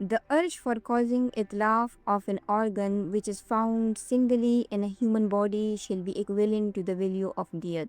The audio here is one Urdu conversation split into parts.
the urge for causing itlaf of an organ which is found singly in a human body shall be equivalent to the value of diyat।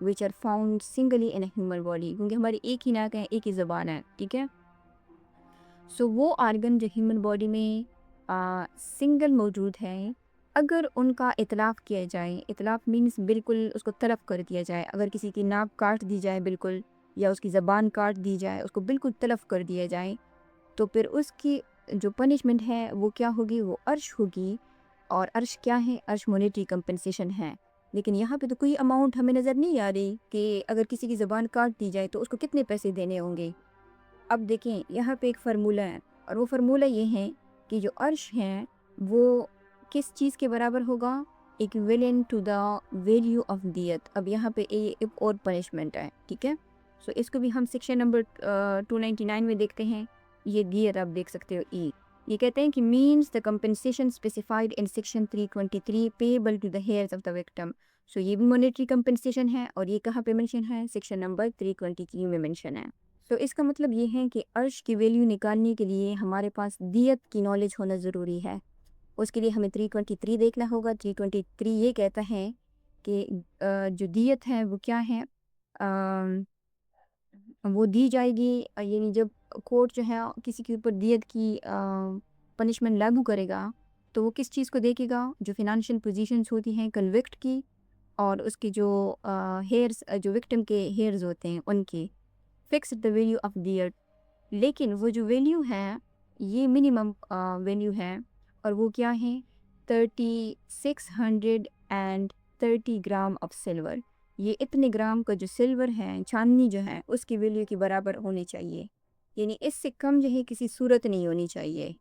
which are found singly in a human body. کیونکہ ہماری ایک ہی ناک ہے، ایک ہی زبان ہے، ٹھیک ہے. سو وہ آرگن جو ہیومن باڈی میں سنگل موجود ہیں، اگر ان کا اطلاق کیا جائے، اطلاق مینس بالکل اس کو تلف کر دیا جائے. اگر کسی کی ناک کاٹ دی جائے بالکل، یا اس کی زبان کاٹ دی جائے، اس کو بالکل تلف کر دیا جائے، تو پھر اس کی جو پنشمنٹ ہے وہ کیا ہوگی؟ وہ عرش ہوگی. اور عرش کیا ہے؟ عرش مونیٹری کمپنسیشن ہے. لیکن یہاں پہ تو کوئی اماؤنٹ ہمیں نظر نہیں آ رہی کہ اگر کسی کی زبان کاٹ دی جائے تو اس کو کتنے پیسے دینے ہوں گے. اب دیکھیں یہاں پہ ایک فرمولہ ہے، اور وہ فرمولہ یہ ہے کہ جو عرش ہے وہ کس چیز کے برابر ہوگا؟ Equivalent to the value of that. اب یہاں پہ ایک اور پنشمنٹ ہے، ٹھیک ہے. سو اس کو بھی ہم سیکشن نمبر 299 میں دیکھتے ہیں. یہ دیت آپ دیکھ سکتے ہو ای. یہ کہتے ہیں کہ means the compensation specified in section 323 payable to the heirs of the victim. So یہ بھی مانیٹری کمپنسیشن ہے، اور یہ کہاں پہ مینشن ہے؟ سیکشن نمبر 323 میں مینشن ہے. تو اس کا مطلب یہ ہے کہ عرش کی ویلیو نکالنے کے لیے ہمارے پاس دیت کی نالج ہونا ضروری ہے. اس کے لیے ہمیں 323 دیکھنا ہوگا. 323 یہ کہتا ہے کہ جو دیت ہے وہ کیا ہے؟ وہ دی جائے گی، یعنی جب کورٹ جو ہے کسی کے اوپر دیت کی پنشمنٹ لاگو کرے گا تو وہ کس چیز کو دیکھے گا؟ جو فنانشیل پوزیشنز ہوتی ہیں کنوکٹ کی، اور اس کے جو ہیئرز، جو وکٹم کے ہیئرز ہوتے ہیں ان کی. Fix the value of that. لیکن وہ جو ویلیو ہے یہ منیمم ویلیو ہے، اور وہ کیا ہے؟ 3630 گرام آف سلور. یہ اتنے گرام کا جو سلور ہے، چاندنی جو ہے، اس کی ویلیو کے برابر ہونی چاہیے. یعنی اس سے کم جو ہے کسی صورت نہیں ہونی چاہیے،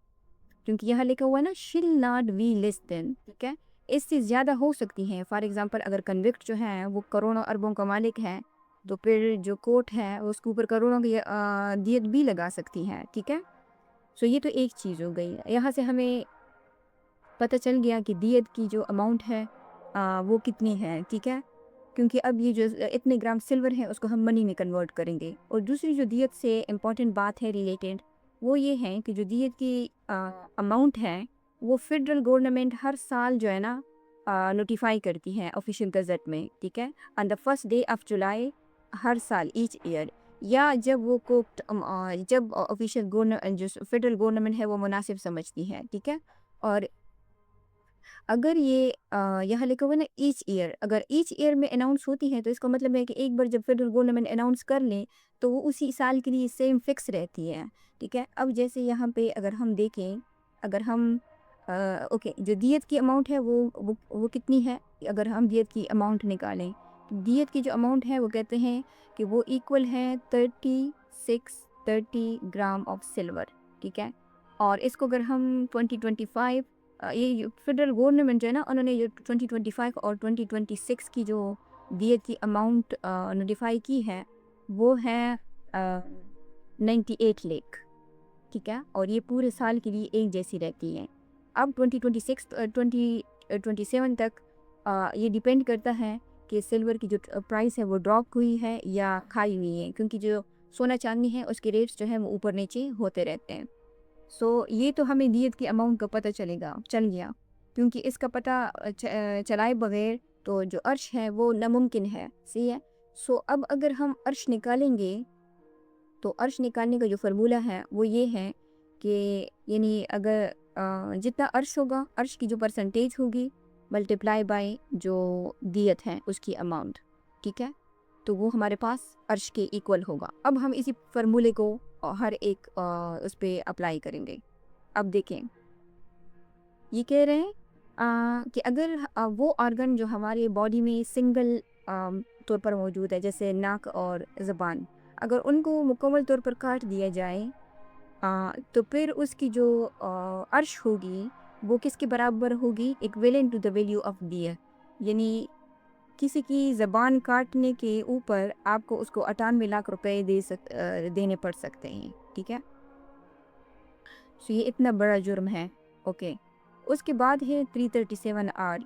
کیونکہ یہاں لکھا ہوا ہے نا شل ناٹ بی لیس دین، ٹھیک ہے. اس سے زیادہ ہو سکتی ہیں. فار ایگزامپل اگر کنوکٹ جو ہے وہ کروڑوں اربوں کا مالک ہے، تو پھر جو کورٹ ہے اس کے اوپر کروڑوں کی دیت بھی لگا سکتی ہے، ٹھیک ہے. سو یہ تو ایک چیز ہو گئی. یہاں سے ہمیں پتہ چل گیا کہ دیت کی جو اماؤنٹ ہے وہ کتنی ہے، ٹھیک ہے. کیونکہ اب یہ جو اتنے گرام سلور ہے اس کو ہم منی میں کنورٹ کریں گے. اور دوسری جو دیت سے امپورٹنٹ بات ہے ریلیٹڈ، وہ یہ ہے کہ جو دیت کی اماؤنٹ ہے وہ فیڈرل گورنمنٹ ہر سال جو ہے نا نوٹیفائی کرتی ہے آفیشیل گزٹ میں، ٹھیک ہے. On the first day of July ہر سال، ایچ ایئر. یا جب وہ جب آفیشیل جو فیڈرل گورنمنٹ ہے وہ مناسب سمجھتی ہے، ٹھیک ہے. اور اگر یہ یہاں لکھا ہوا ہے نا ایچ ایئر، اگر ایچ ایئر میں اناؤنس ہوتی ہے تو اس کا مطلب ہے کہ ایک بار جب فیڈرل گورنمنٹ اناؤنس کر لیں تو وہ اسی سال کے لیے سیم فکس رہتی ہے، ٹھیک ہے. اب جیسے یہاں پہ اگر ہم دیکھیں، اگر ہم اوکے جو دیت کی اماؤنٹ ہے وہ کتنی ہے؟ اگر ہم دیت کی اماؤنٹ نکالیں، دیت کی جو اماؤنٹ ہے وہ کہتے ہیں کہ وہ ایکول ہے 3630 گرام آف سلور، ٹھیک ہے. اور اس کو اگر ہم 2025 یہ فیڈرل گورنمنٹ جو ہے نا انہوں نے 2025 اور 2026 کی جو دیت کی اماؤنٹ نوٹیفائی کی ہے وہ ہے 98 لاکھ، ٹھیک ہے. اور یہ پورے سال کے لیے ایک جیسی رہتی ہیں. اب 2027 تک یہ ڈیپینڈ کرتا ہے کہ سلور کی جو پرائس ہے وہ ڈراپ ہوئی ہے یا کھائی ہوئی ہے، کیونکہ جو سونا چاندی ہے اس کے ریٹس جو ہیں وہ اوپر نیچے ہوتے رہتے ہیں. سو یہ تو ہمیں دیت کی اماؤنٹ کا پتہ چل گیا. کیونکہ اس کا پتہ چلائے بغیر تو جو عرش ہے وہ ناممکن ہے، صحیح ہے. سو اب اگر ہم عرش نکالیں گے تو عرش نکالنے کا جو فرمولہ ہے وہ یہ ہے کہ یعنی اگر جتنا عرش ہوگا، عرش کی جو پرسنٹیج ہوگی ملٹیپلائی بائی جو دیت ہے اس کی اماؤنٹ، ٹھیک ہے. تو وہ ہمارے پاس عرش کے ایکول ہوگا. اب ہم اسی فرمولے کو ہر ایک اس پہ اپلائی کریں گے. اب دیکھیں یہ کہہ رہے ہیں کہ اگر وہ آرگن جو ہمارے باڈی میں سنگل طور پر موجود ہے، جیسے ناک اور زبان، اگر ان کو مکمل طور پر کاٹ دیا جائے تو پھر اس کی جو عرش ہوگی وہ کس کے برابر ہوگی؟ Equivalent to the value of دیت. یعنی کسی کی زبان کاٹنے کے اوپر آپ کو اس کو 98 لاکھ روپے دینے پڑ سکتے ہیں، ٹھیک ہے. سو یہ اتنا بڑا جرم ہے، اوکے. اس کے بعد ہے 337 آر،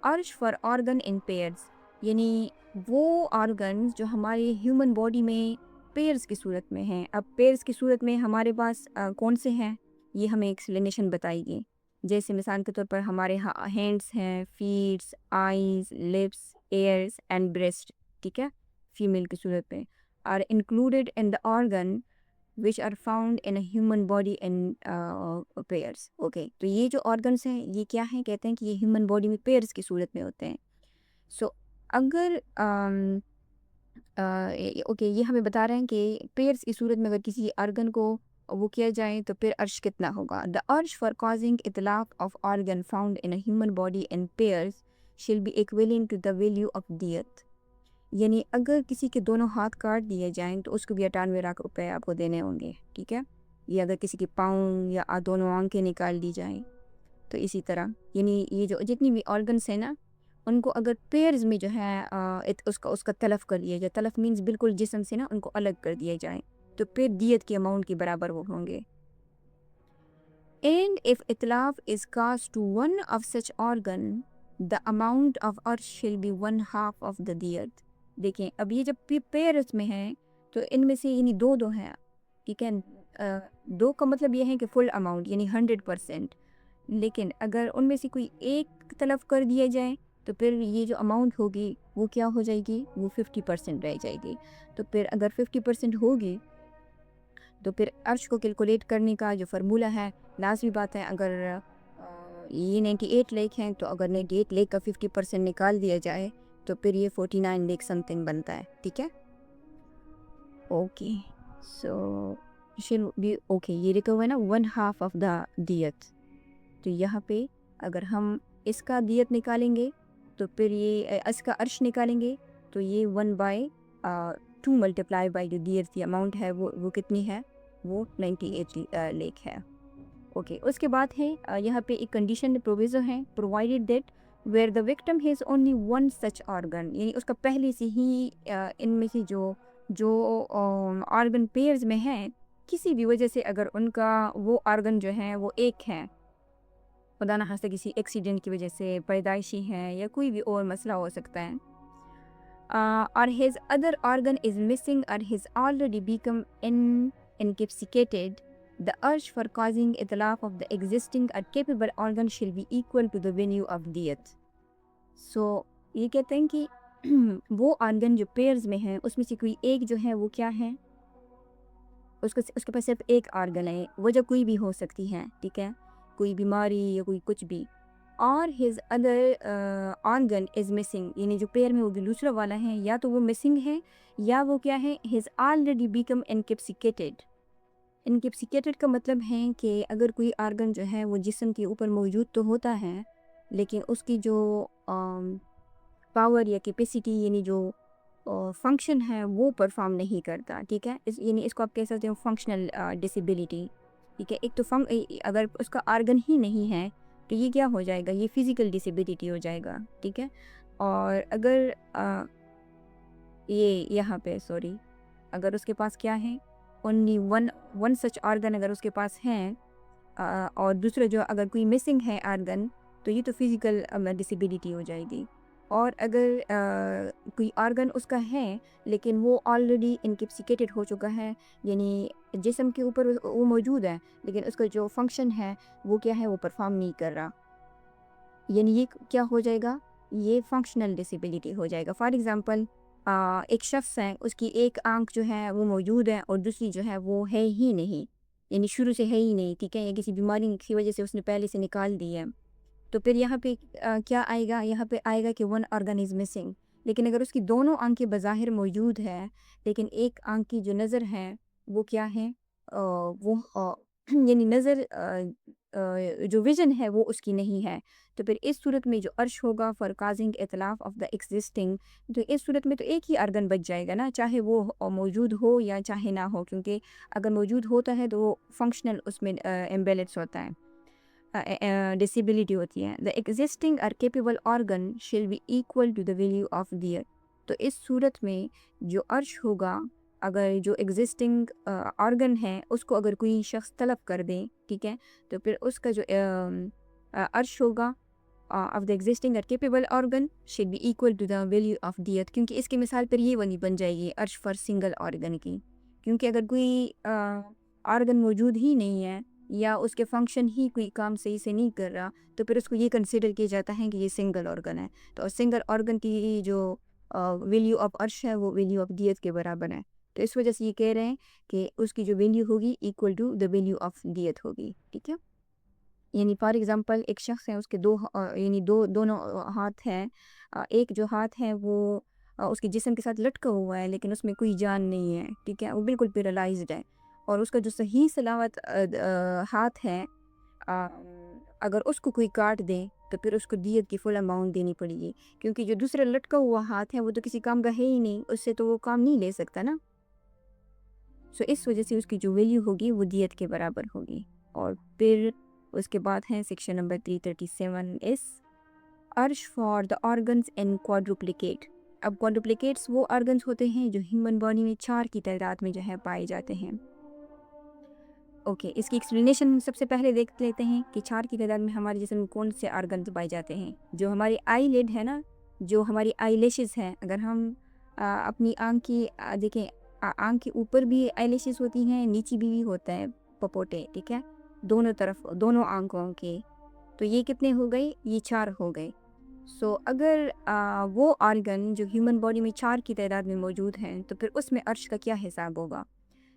عرش فار آرگن ان پیئرز. یعنی وہ آرگنز جو ہمارے ہیومن باڈی میں پیئرز کی صورت میں ہیں. اب پیئرز کی صورت میں ہمارے پاس کون سے ہیں یہ ہمیں ایکسپلینیشن بتائی گی. جیسے مثال کے طور پر ہمارے ہینڈس ہیں، feet, eyes, lips, ears and breast. ٹھیک ہے، فیمیل کی صورت میں. Are included in the organ which are found in a human body in pairs. اوکے، تو یہ جو آرگنس ہیں یہ کیا ہیں؟ کہتے ہیں کہ یہ ہیومن باڈی میں پیئرس کی صورت میں ہوتے ہیں. سو اگر اوکے، یہ ہمیں بتا رہے ہیں کہ پیئرس کی صورت میں اگر کسی آرگن کو وہ کیا جائے تو پھر عرش کتنا ہوگا. دا عرش فار کازنگ اطلاق of organ found in human body in pairs shall be equivalent to the value of دیت. یعنی اگر کسی کے دونوں ہاتھ کاٹ دیے جائیں تو اس کو بھی 98 لاکھ روپے آپ کو دینے ہوں گے. ٹھیک ہے، یا اگر کسی کے پاؤں یا دونوں آنکھیں نکال دی جائیں تو اسی طرح. یعنی یہ جو جتنی بھی آرگنس ہیں نا ان کو اگر پیئرز میں جو ہے اس کا تلف کر دیا جائے. تلف مینز بالکل جسم سے نا ان کو الگ کر دیا جائے تو پھر دیت کے اماؤنٹ کے برابر وہ ہوں گے. اینڈ اف اتلاف is caused to one of such organ the amount of عرش شل بی 1/2 آف دا دیت. دیکھیں اب یہ جب پیئرس میں ہیں تو ان میں سے یعنی دو ہیں. ٹھیک ہے، دو کا مطلب یہ ہے کہ فل اماؤنٹ یعنی 100%. لیکن اگر ان میں سے کوئی ایک تلف کر دیا جائے تو پھر یہ جو اماؤنٹ ہوگی وہ کیا ہو جائے گی؟ وہ 50% رہ جائے گی. تو پھر اگر 50% ہوگی تو پھر عرش کو کیلکولیٹ کرنے کا جو فارمولہ ہے لازمی بات ہے اگر یہ 98 لیک ہیں تو اگر 98 لیک کا 50% نکال دیا جائے تو پھر یہ 49 لیک سم تھنگ بنتا ہے. ٹھیک ہے، اوکے. سو اوکے، یہ لکھا ہوا ہے نا 1/2 آف دا دیت. تو یہاں پہ اگر ہم اس کا دیت نکالیں گے تو پھر یہ اس کا عرش نکالیں گے تو یہ 1/2 ملٹیپلائی بائی جو دیت کی اماؤنٹ ہے وہ کتنی ہے؟ وہ 98 لیک ہے. اوکے، اس کے بعد ہے یہاں پہ ایک کنڈیشن پروویزو ہے provided that where the victim has only one such organ. یعنی اس کا پہلے سے ہی ان میں سے جو آرگن پیئرز میں ہیں کسی بھی وجہ سے اگر ان کا وہ آرگن جو ہے وہ ایک ہے، خدا نہ خواستہ کسی ایکسیڈنٹ کی وجہ سے پیدائشی ہے یا کوئی بھی اور مسئلہ ہو سکتا ہے، اور his other organ is missing or has already become incapacitated, the urge for causing itlaf of the existing or capable organ shall be equal to the value of diyat. So یہ کہتے ہیں کہ وہ آرگن جو پیئرز میں ہیں اس میں سے کوئی ایک جو ہے وہ کیا ہے، اس کے پاس صرف ایک آرگن ہے، وجہ کوئی بھی ہو سکتی ہے. ٹھیک ہے، کوئی بیماری یا کوئی کچھ بھی. اور his other organ is missing، یعنی جو پیر میں وہ جو دوسرا والا ہے یا تو وہ مسنگ ہے یا وہ کیا ہے has already become incapacitated. incapacitated کا مطلب ہے کہ اگر کوئی آرگن جو ہے وہ جسم کے اوپر موجود تو ہوتا ہے لیکن اس کی جو پاور یا کیپیسٹی یعنی جو فنکشن ہے وہ پرفارم نہیں کرتا. ٹھیک ہے، یعنی اس کو آپ کہہ سکتے ہو فنکشنل ڈسیبلٹی. ٹھیک ہے، ایک تو اگر اس کا آرگن ہی نہیں ہے تو یہ کیا ہو جائے گا؟ یہ فزیکل ڈسیبلٹی ہو جائے گا. ٹھیک ہے، اور اگر یہ یہاں پہ اگر اس کے پاس کیا ہے اونلی ون سچ آرگن اگر اس کے پاس ہیں اور دوسرا جو اگر کوئی مسنگ ہے آرگن تو یہ تو فزیکل ڈسیبلٹی ہو جائے گی. اور اگر کوئی آرگن اس کا ہے لیکن وہ آلریڈی انکیپسیکیٹڈ ہو چکا ہے یعنی جسم کے اوپر وہ موجود ہے لیکن اس کا جو فنکشن ہے وہ کیا ہے، وہ پرفارم نہیں کر رہا، یعنی یہ کیا ہو جائے گا؟ یہ فنکشنل ڈسیبلٹی ہو جائے گا. فار ایگزامپل ایک شخص ہے اس کی ایک آنکھ جو ہے وہ موجود ہے اور دوسری جو ہے وہ ہے ہی نہیں، یعنی شروع سے ہے ہی نہیں. ٹھیک ہے، یا کسی بیماری کی وجہ سے اس نے پہلے سے نکال دی ہے تو پھر یہاں پہ کیا آئے گا؟ یہاں پہ آئے گا کہ ون آرگن از مسنگ. لیکن اگر اس کی دونوں آنکھیں بظاہر موجود ہے لیکن ایک آنکھ کی جو نظر ہے وہ کیا ہے، وہ یعنی نظر جو ویژن ہے وہ اس کی نہیں ہے تو پھر اس صورت میں جو عرش ہوگا فار کازنگ اطلاف آف دا ایگزسٹنگ، تو اس صورت میں تو ایک ہی آرگن بچ جائے گا نا، چاہے وہ موجود ہو یا چاہے نہ ہو، کیونکہ اگر موجود ہوتا ہے تو وہ فنکشنل اس میں امبیلنس ہوتا ہے، ڈسیبلٹی ہوتی ہے. The existing or capable organ shall be equal to the value of their. تو اس صورت میں جو عرش ہوگا اگر جو ایگزسٹنگ آرگن ہے اس کو اگر کوئی شخص طلب کر دے، ٹھیک ہے، تو پھر اس کا جو عرش ہوگا of the existing or capable organ shall be equal to the value of that. کیونکہ اس کی مثال پر یہ ونی بن جائے گی عرش فار سنگل آرگن کی، کیونکہ اگر کوئی آرگن موجود ہی نہیں ہے یا اس کے فنکشن ہی کوئی کام صحیح سے نہیں کر رہا تو پھر اس کو یہ کنسیڈر کیا جاتا ہے کہ یہ سنگل آرگن ہے. تو سنگل آرگن کی جو ویلیو آف عرش ہے وہ ویلیو آف دیت کے برابر ہے. تو اس وجہ سے یہ کہہ رہے ہیں کہ اس کی جو ویلیو ہوگی equal to the value of that ہوگی. ٹھیک ہے، یعنی فار ایگزامپل ایک شخص ہے، اس کے یعنی دونوں ہاتھ ہیں. ایک جو ہاتھ ہے وہ اس کے جسم کے ساتھ لٹکا ہوا ہے لیکن اس میں کوئی جان نہیں ہے. ٹھیک ہے، وہ بالکل پیرالائزڈ ہے. اور اس کا جو صحیح سلامت ہاتھ ہے، اگر اس کو کوئی کاٹ دے تو پھر اس کو دیت کی فل اماؤنٹ دینی پڑے گی، کیونکہ جو دوسرا لٹکا ہوا ہاتھ ہے وہ تو کسی کام کا ہے ہی نہیں، اس سے تو وہ کام نہیں لے سکتا نا. سو اس وجہ سے اس کی جو ویلیو ہوگی وہ دیت کے برابر ہوگی. اور پھر اس کے بعد ہے سیکشن نمبر 337 اس عرش فار دا آرگنز ان کوادروپلیکیٹ. اب کوادروپلیکیٹس وہ آرگنز ہوتے ہیں جو ہیومن باڈی میں 4 کی تعداد میں جو ہے پائے جاتے ہیں. اوکے، اس کی ایکسپلینیشن سب سے پہلے دیکھ لیتے ہیں کہ 4 کی تعداد میں ہمارے جسم میں کون سے آرگنز پائے جاتے ہیں. جو ہماری آئی لڈ ہے نا، جو ہماری آئی لیشز ہیں، اگر ہم اپنی آنکھ کی دیکھیں، آنکھ کے اوپر بھی آئی لیشز ہوتی ہیں، نیچے بھی ہوتا ہے پپوٹے. ٹھیک ہے، دونوں طرف، دونوں آنکھوں کے. تو یہ کتنے ہو گئے؟ یہ 4 ہو گئے. سو اگر وہ آرگن جو ہیومن باڈی میں 4 کی تعداد میں موجود ہیں تو پھر اس میں عرش کا کیا حساب ہوگا؟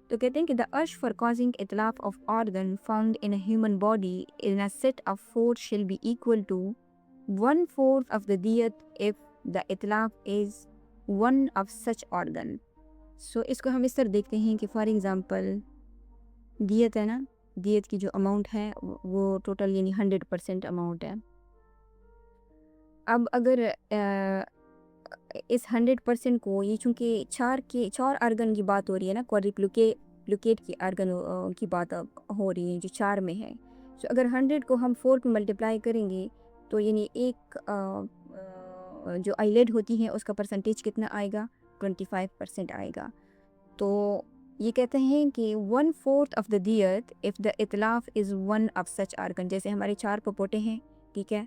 تو کہتے ہیں کہ the urge for causing اطلاف of organ found in a human body in a set of 4 shall be equal to 1/4 of the diyat if the اطلاف is one of such organ. سو اس کو ہم اس طرح دیکھتے ہیں کہ فار ایگزامپل دیت ہے نا، دیت کی جو اماؤنٹ ہے وہ ٹوٹل یعنی 100% اماؤنٹ ہے. اب اگر اس 100% کو، یہ چونکہ 4 آرگن کی بات ہو رہی ہے نا، کوادریپلیکیٹ کی آرگن کی بات ہو رہی ہے جو 4 میں ہے. سو اگر 100 کو ہم 4 پہ ملٹیپلائی کریں گے تو یعنی ایک جو آئی لیڈ ہوتی ہے اس کا پرسنٹیج کتنا آئے گا؟ 25% آئے گا. تو یہ کہتے ہیں کہ 1/4 of the diyat if the اطلاف is one of such organ. جیسے ہمارے 4 پپوٹے ہیں، ٹھیک ہے،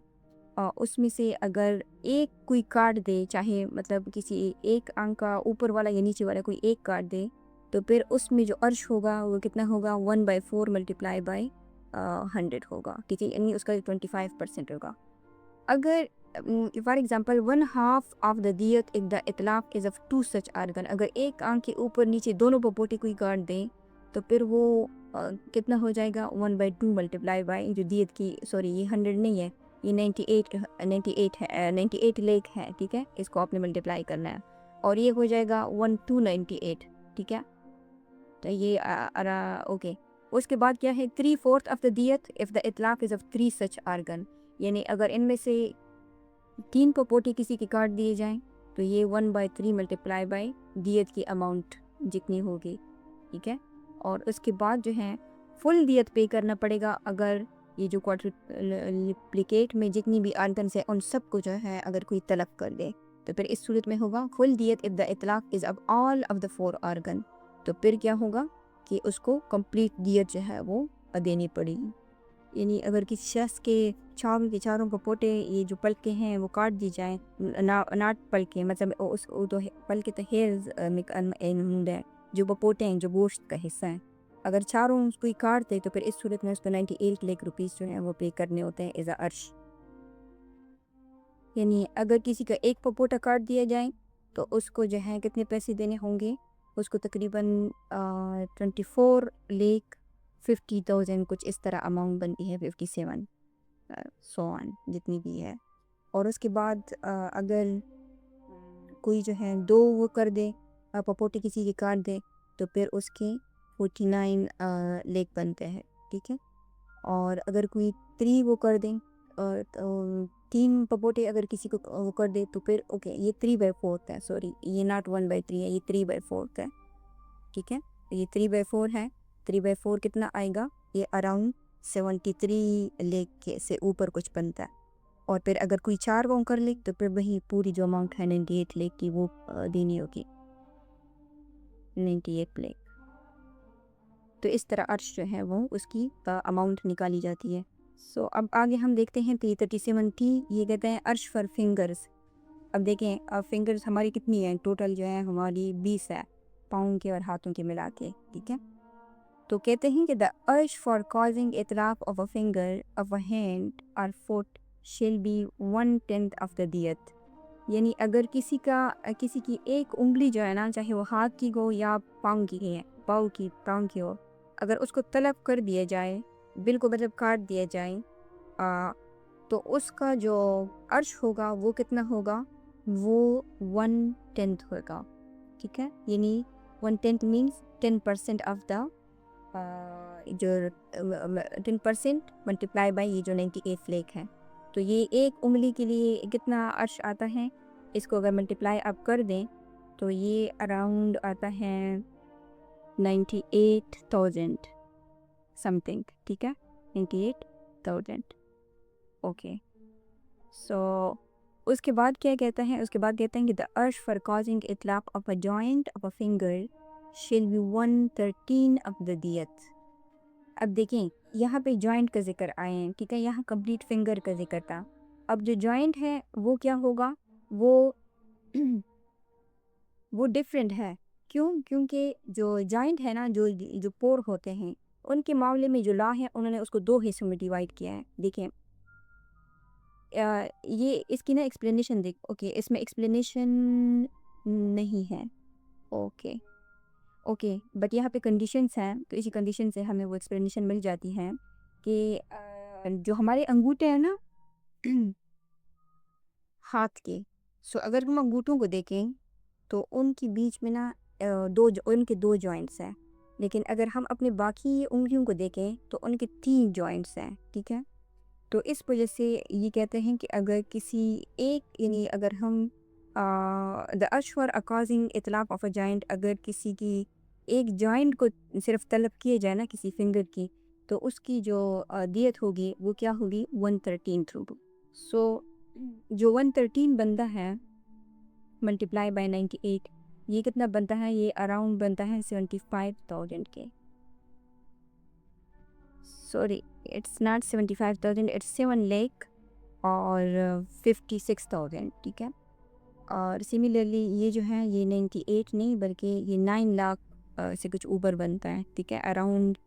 اس میں سے اگر ایک کوئی کاٹ دے، چاہے مطلب کسی ایک آنکھ کا اوپر والا یا نیچے والا کوئی ایک کاٹ دے، تو پھر اس میں جو عرش ہوگا وہ کتنا ہوگا؟ 1/4 ملٹیپلائی بائی 100 ہوگا. ٹھیک ہے، یعنی اس کا 25% ہوگا. اگر فار ایگزامپل 1/2 آف دا دیت if the اطلاف is of 2 such organ. اگر ایک آنکھ کے اوپر نیچے دونوں پپوٹے کوئی کاٹ دیں تو پھر وہ کتنا ہو جائے گا؟ 1/2 ملٹیپلائی بائی جو دیت کی، سوری یہ 100 نہیں ہے، یہ 98 لیک ہے. ٹھیک ہے، اس کو آپ نے ملٹیپلائی کرنا ہے اور یہ ہو جائے گا 1298. ٹھیک ہے، تو یہ اوکے. اس کے بعد کیا ہے؟ 3/4 آف دا دیت if the اطلاف is of 3 such organ. یعنی اگر ان میں سے 3 پپوٹے کسی کے کاٹ دیے جائیں تو یہ 1/3 ملٹیپلائی بائی دیت کی اماؤنٹ جتنی ہوگی. ٹھیک ہے، اور اس کے بعد جو ہے فل دیت پے کرنا پڑے گا اگر یہ جو کوادروپلیکیٹ میں جتنی بھی آرگنس ہے ان سب کو جو ہے اگر کوئی تلف کر دے تو پھر اس صورت میں ہوگا فل دیت if the اطلاق is of all of the 4 organ. تو پھر کیا ہوگا کہ اس کو کمپلیٹ دیت جو ہے وہ دینی پڑے گی. یعنی اگر کسی شخص کے چاروں پپوٹے یہ جو پلکیں ہیں وہ کاٹ دی جائیں، ناٹ پلکیں، مطلب اس تو پلکیں تو ہیئرز ہے، جو پپوٹے ہیں جو گوشت کا حصہ ہیں، اگر چاروں اس کو ہی کاٹ دے تو پھر اس صورت میں اس کو 98 لاکھ روپیز جو ہیں وہ پے کرنے ہوتے ہیں ایز اے عرش. یعنی اگر کسی کا ایک پپوٹا کاٹ دیا جائے تو اس کو جو ہے کتنے پیسے دینے ہوں گے؟ اس کو تقریباً 24,50,000 کچھ اس طرح اماؤنٹ بنتی ہے، 57 سو آن جتنی بھی ہے. اور اس کے بعد اگر کوئی جو ہے 2 وہ کر دے، پپوٹے کسی کے کاٹ دے تو پھر اس کے 49 لاکھ بنتے ہیں. ٹھیک ہے، اور اگر کوئی 3 وہ کر دیں، 3 پپوٹے اگر کسی کو وہ کر دے تو پھر اوکے یہ 3/4 ہے، سوری یہ ناٹ 1/3 ہے، یہ 3/4 ہے. ٹھیک ہے، یہ 3/4 ہے. 3/4 کتنا آئے گا؟ یہ اراؤنڈ 73 لاکھ کے سے اوپر کچھ بنتا ہے. اور پھر اگر کوئی 4 وہ کر لے تو پھر وہی پوری جو اماؤنٹ ہے 98 لاکھ کی وہ دینی ہوگی، 98 لاکھ. تو اس طرح عرش جو ہے وہ اس کی اماؤنٹ نکالی جاتی ہے. سو اب آگے ہم دیکھتے ہیں 337T. یہ کہتے ہیں عرش فار فنگرز. اب دیکھیں فنگرز ہماری کتنی ہیں؟ ٹوٹل جو ہے ہماری 20 ہے، پاؤں کے اور ہاتھوں کے ملا کے. ٹھیک ہے، تو کہتے ہیں کہ the urge for causing اطلاف of a finger of a hand or foot shall be 1/10 of the diyat. یعنی اگر کسی کی ایک انگلی جو ہے نا، چاہے وہ ہاتھ کی ہو یا پاؤں کی ہے، پاؤں کی ہو، اگر اس کو تلف کر دیا جائے، بالکل مطلب کاٹ دیا جائے، تو اس کا جو عرش ہوگا وہ کتنا ہوگا؟ وہ 1/10 ہوگا. ٹھیک ہے، یعنی 1/10 مینس 10% آف دا جو 10% ملٹیپلائی بائی یہ جو 98 لیک ہے. تو یہ ایک انگلی کے لیے کتنا عرش آتا ہے؟ اس کو اگر ملٹیپلائی آپ کر دیں تو یہ اراؤنڈ آتا ہے 98,000 سم تھنگ. ٹھیک ہے، 98,000. اوکے، سو اس کے بعد کیا کہتا ہے؟ اس کے بعد کہتے ہیں کہ the urge for causing اطلاق of a joint of a finger shall be 1/13 of the دیت. اب دیکھیں یہاں پہ جوائنٹ کا ذکر آئے ہیں، ٹھیک ہے، یہاں کمپلیٹ فنگر کا ذکر تھا. اب جو جوائنٹ ہے وہ کیا ہوگا؟ وہ ڈیفرنٹ ہے. کیوں؟ کیونکہ جو جوائنٹ ہے نا، جو پور ہوتے ہیں، ان کے معاملے میں جو لا ہے انہوں نے اس کو 2 حصوں میں ڈیوائڈ کیا ہے. دیکھیں یہ اس کی نا ایکسپلینیشن اوکے، اس میں ایکسپلینیشن نہیں ہے. اوکے بٹ یہاں پہ کنڈیشنز ہیں، تو اسی کنڈیشن سے ہمیں وہ ایکسپلینیشن مل جاتی ہے کہ جو ہمارے انگوٹھے ہیں نا ہاتھ کے، سو اگر ہم انگوٹھوں کو دیکھیں تو ان کے بیچ میں نا ان کے 2 جوائنٹس ہیں، لیکن اگر ہم اپنے باقی انگلیوں کو دیکھیں تو ان کے 3 جوائنٹس ہیں. ٹھیک ہے، تو اس وجہ سے یہ کہتے ہیں کہ اگر کسی ایک، یعنی اگر ہم the urge for a causing اطلاق of a joint، اگر کسی کی ایک جوائنٹ کو صرف طلب کیے جائے نا کسی فنگر کی، تو اس کی جو دیت ہوگی وہ کیا ہوگی؟ 1/13 تھرو. سو جو 1/13 بنتا ہے ملٹیپلائی بائی 98، یہ کتنا بنتا ہے؟ یہ اراؤنڈ بنتا ہے 75,000 کے. Sorry, it's not 75,000، it's 7 lakh اور 56,000. ٹھیک ہے، اور سملرلی یہ جو ہے یہ 98 نہیں بلکہ یہ 9 لاکھ سے کچھ اوپر بنتا ہے. ٹھیک ہے، اراؤنڈ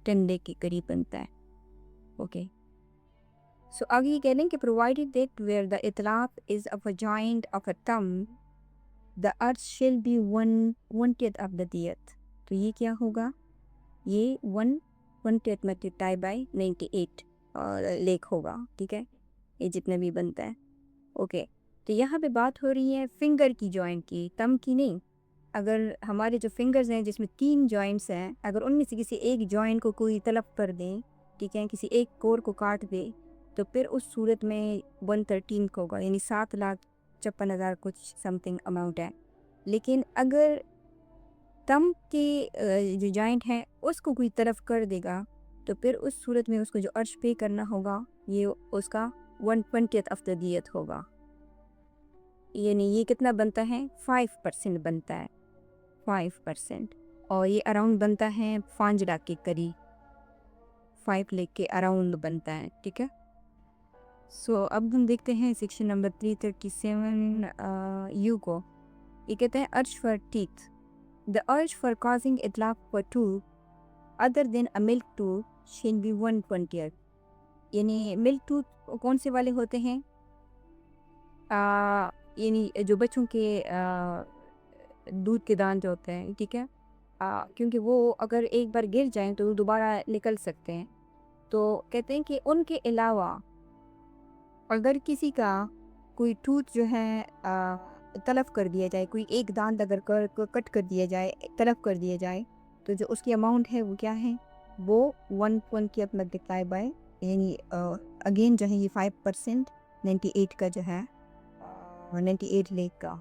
10 لیک کے قریب بنتا ہے. اوکے، سو آگے یہ کہہ لیں کہ provided that where the اطلاق is of a joint of a thumb the earth shall be 1/20 of the دیت. تو یہ کیا ہوگا؟ یہ 1/20 multiply by 98 لیک ہوگا. ٹھیک ہے، یہ جتنا بھی بنتا ہے. اوکے، تو یہاں پہ بات ہو رہی ہے فنگر کی جوائنٹ کی، تم کی نہیں. اگر ہمارے جو فنگرز ہیں جس میں 3 جوائنٹس ہیں، اگر ان میں سے کسی ایک جوائنٹ کو کوئی تلف کر دیں، ٹھیک ہے، کسی ایک کور کو کاٹ دے، تو پھر اس صورت میں 1/13 کو ہوگا، یعنی 7,56,000 کچھ سم تھنگ اماؤنٹ ہے. لیکن اگر تم کے جو جوائنٹ ہے اس کو کوئی طرف کر دے گا تو پھر اس صورت میں اس کو جو عرش پے کرنا ہوگا یہ اس کا 1/20 آف دا دیت ہوگا. یعنی یہ کتنا بنتا ہے؟ 5% بنتا ہے، 5%. اور یہ اراؤنڈ بنتا ہے 5 لاکھ کے قریب، 5 لاکھ کے اراؤنڈ بنتا ہے. ٹھیک ہے، سو اب ہم دیکھتے ہیں سیکشن نمبر 337 یو کو. یہ کہتے ہیں ارش for teeth. The urge for causing اطلاق for tooth other than a milk tooth shall be 1/20. یعنی ملک ٹوتھ کون سے والے ہوتے ہیں؟ یعنی جو بچوں کے دودھ کے دانت جو ہوتے ہیں. ٹھیک ہے، کیونکہ وہ اگر ایک بار گر جائیں تو دوبارہ نکل سکتے ہیں. تو کہتے ہیں کہ ان کے علاوہ اگر کسی کا کوئی ٹوتھ جو ہے تلف کر دیا جائے، کوئی ایک دانت اگر کٹ کر دیا جائے، تلف کر دیا جائے، تو جو اس کی اماؤنٹ ہے وہ کیا ہے؟ وہ 1/20 ملٹیپلائی بائی، یعنی اگین جو ہے یہ 5% 98 کا جو ہے 98 لیک کا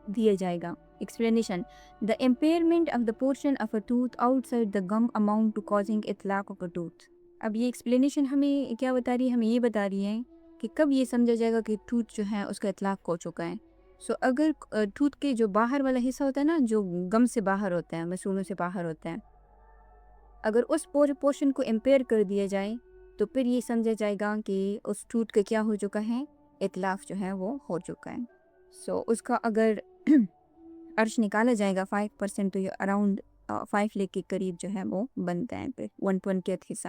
دیا جائے گا. Explanation: the impairment of the portion of a tooth outside the gum amount to causing اطلاق of a tooth. اب یہ ایکسپلینیشن ہمیں کیا بتا رہی ہے؟ ہمیں یہ بتا رہی ہے کہ کب یہ سمجھا جائے گا کہ ٹوتھ جو ہے اس کا اطلاق ہو چکا ہے. سو اگر ٹوتھ کے جو باہر والا حصہ ہوتا ہے نا، جو گم سے باہر ہوتا ہے، مسونوں سے باہر ہوتا ہے، اگر اس پورشن کو امپیئر کر دیا جائے تو پھر یہ سمجھا جائے گا کہ اس ٹوتھ کا کیا ہو چکا ہے؟ اطلاق جو ہے وہ ہو چکا ہے. سو اس کا اگر عرش نکالا جائے گا 5%، تو یہ اراؤنڈ 5 لاکھ کے قریب جو ہے وہ بنتا ہے پھر 1/20 حصہ.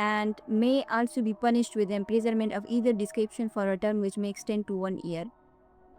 and may also be punished with imprisonment of either description for a term which may extend to 1 year।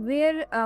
where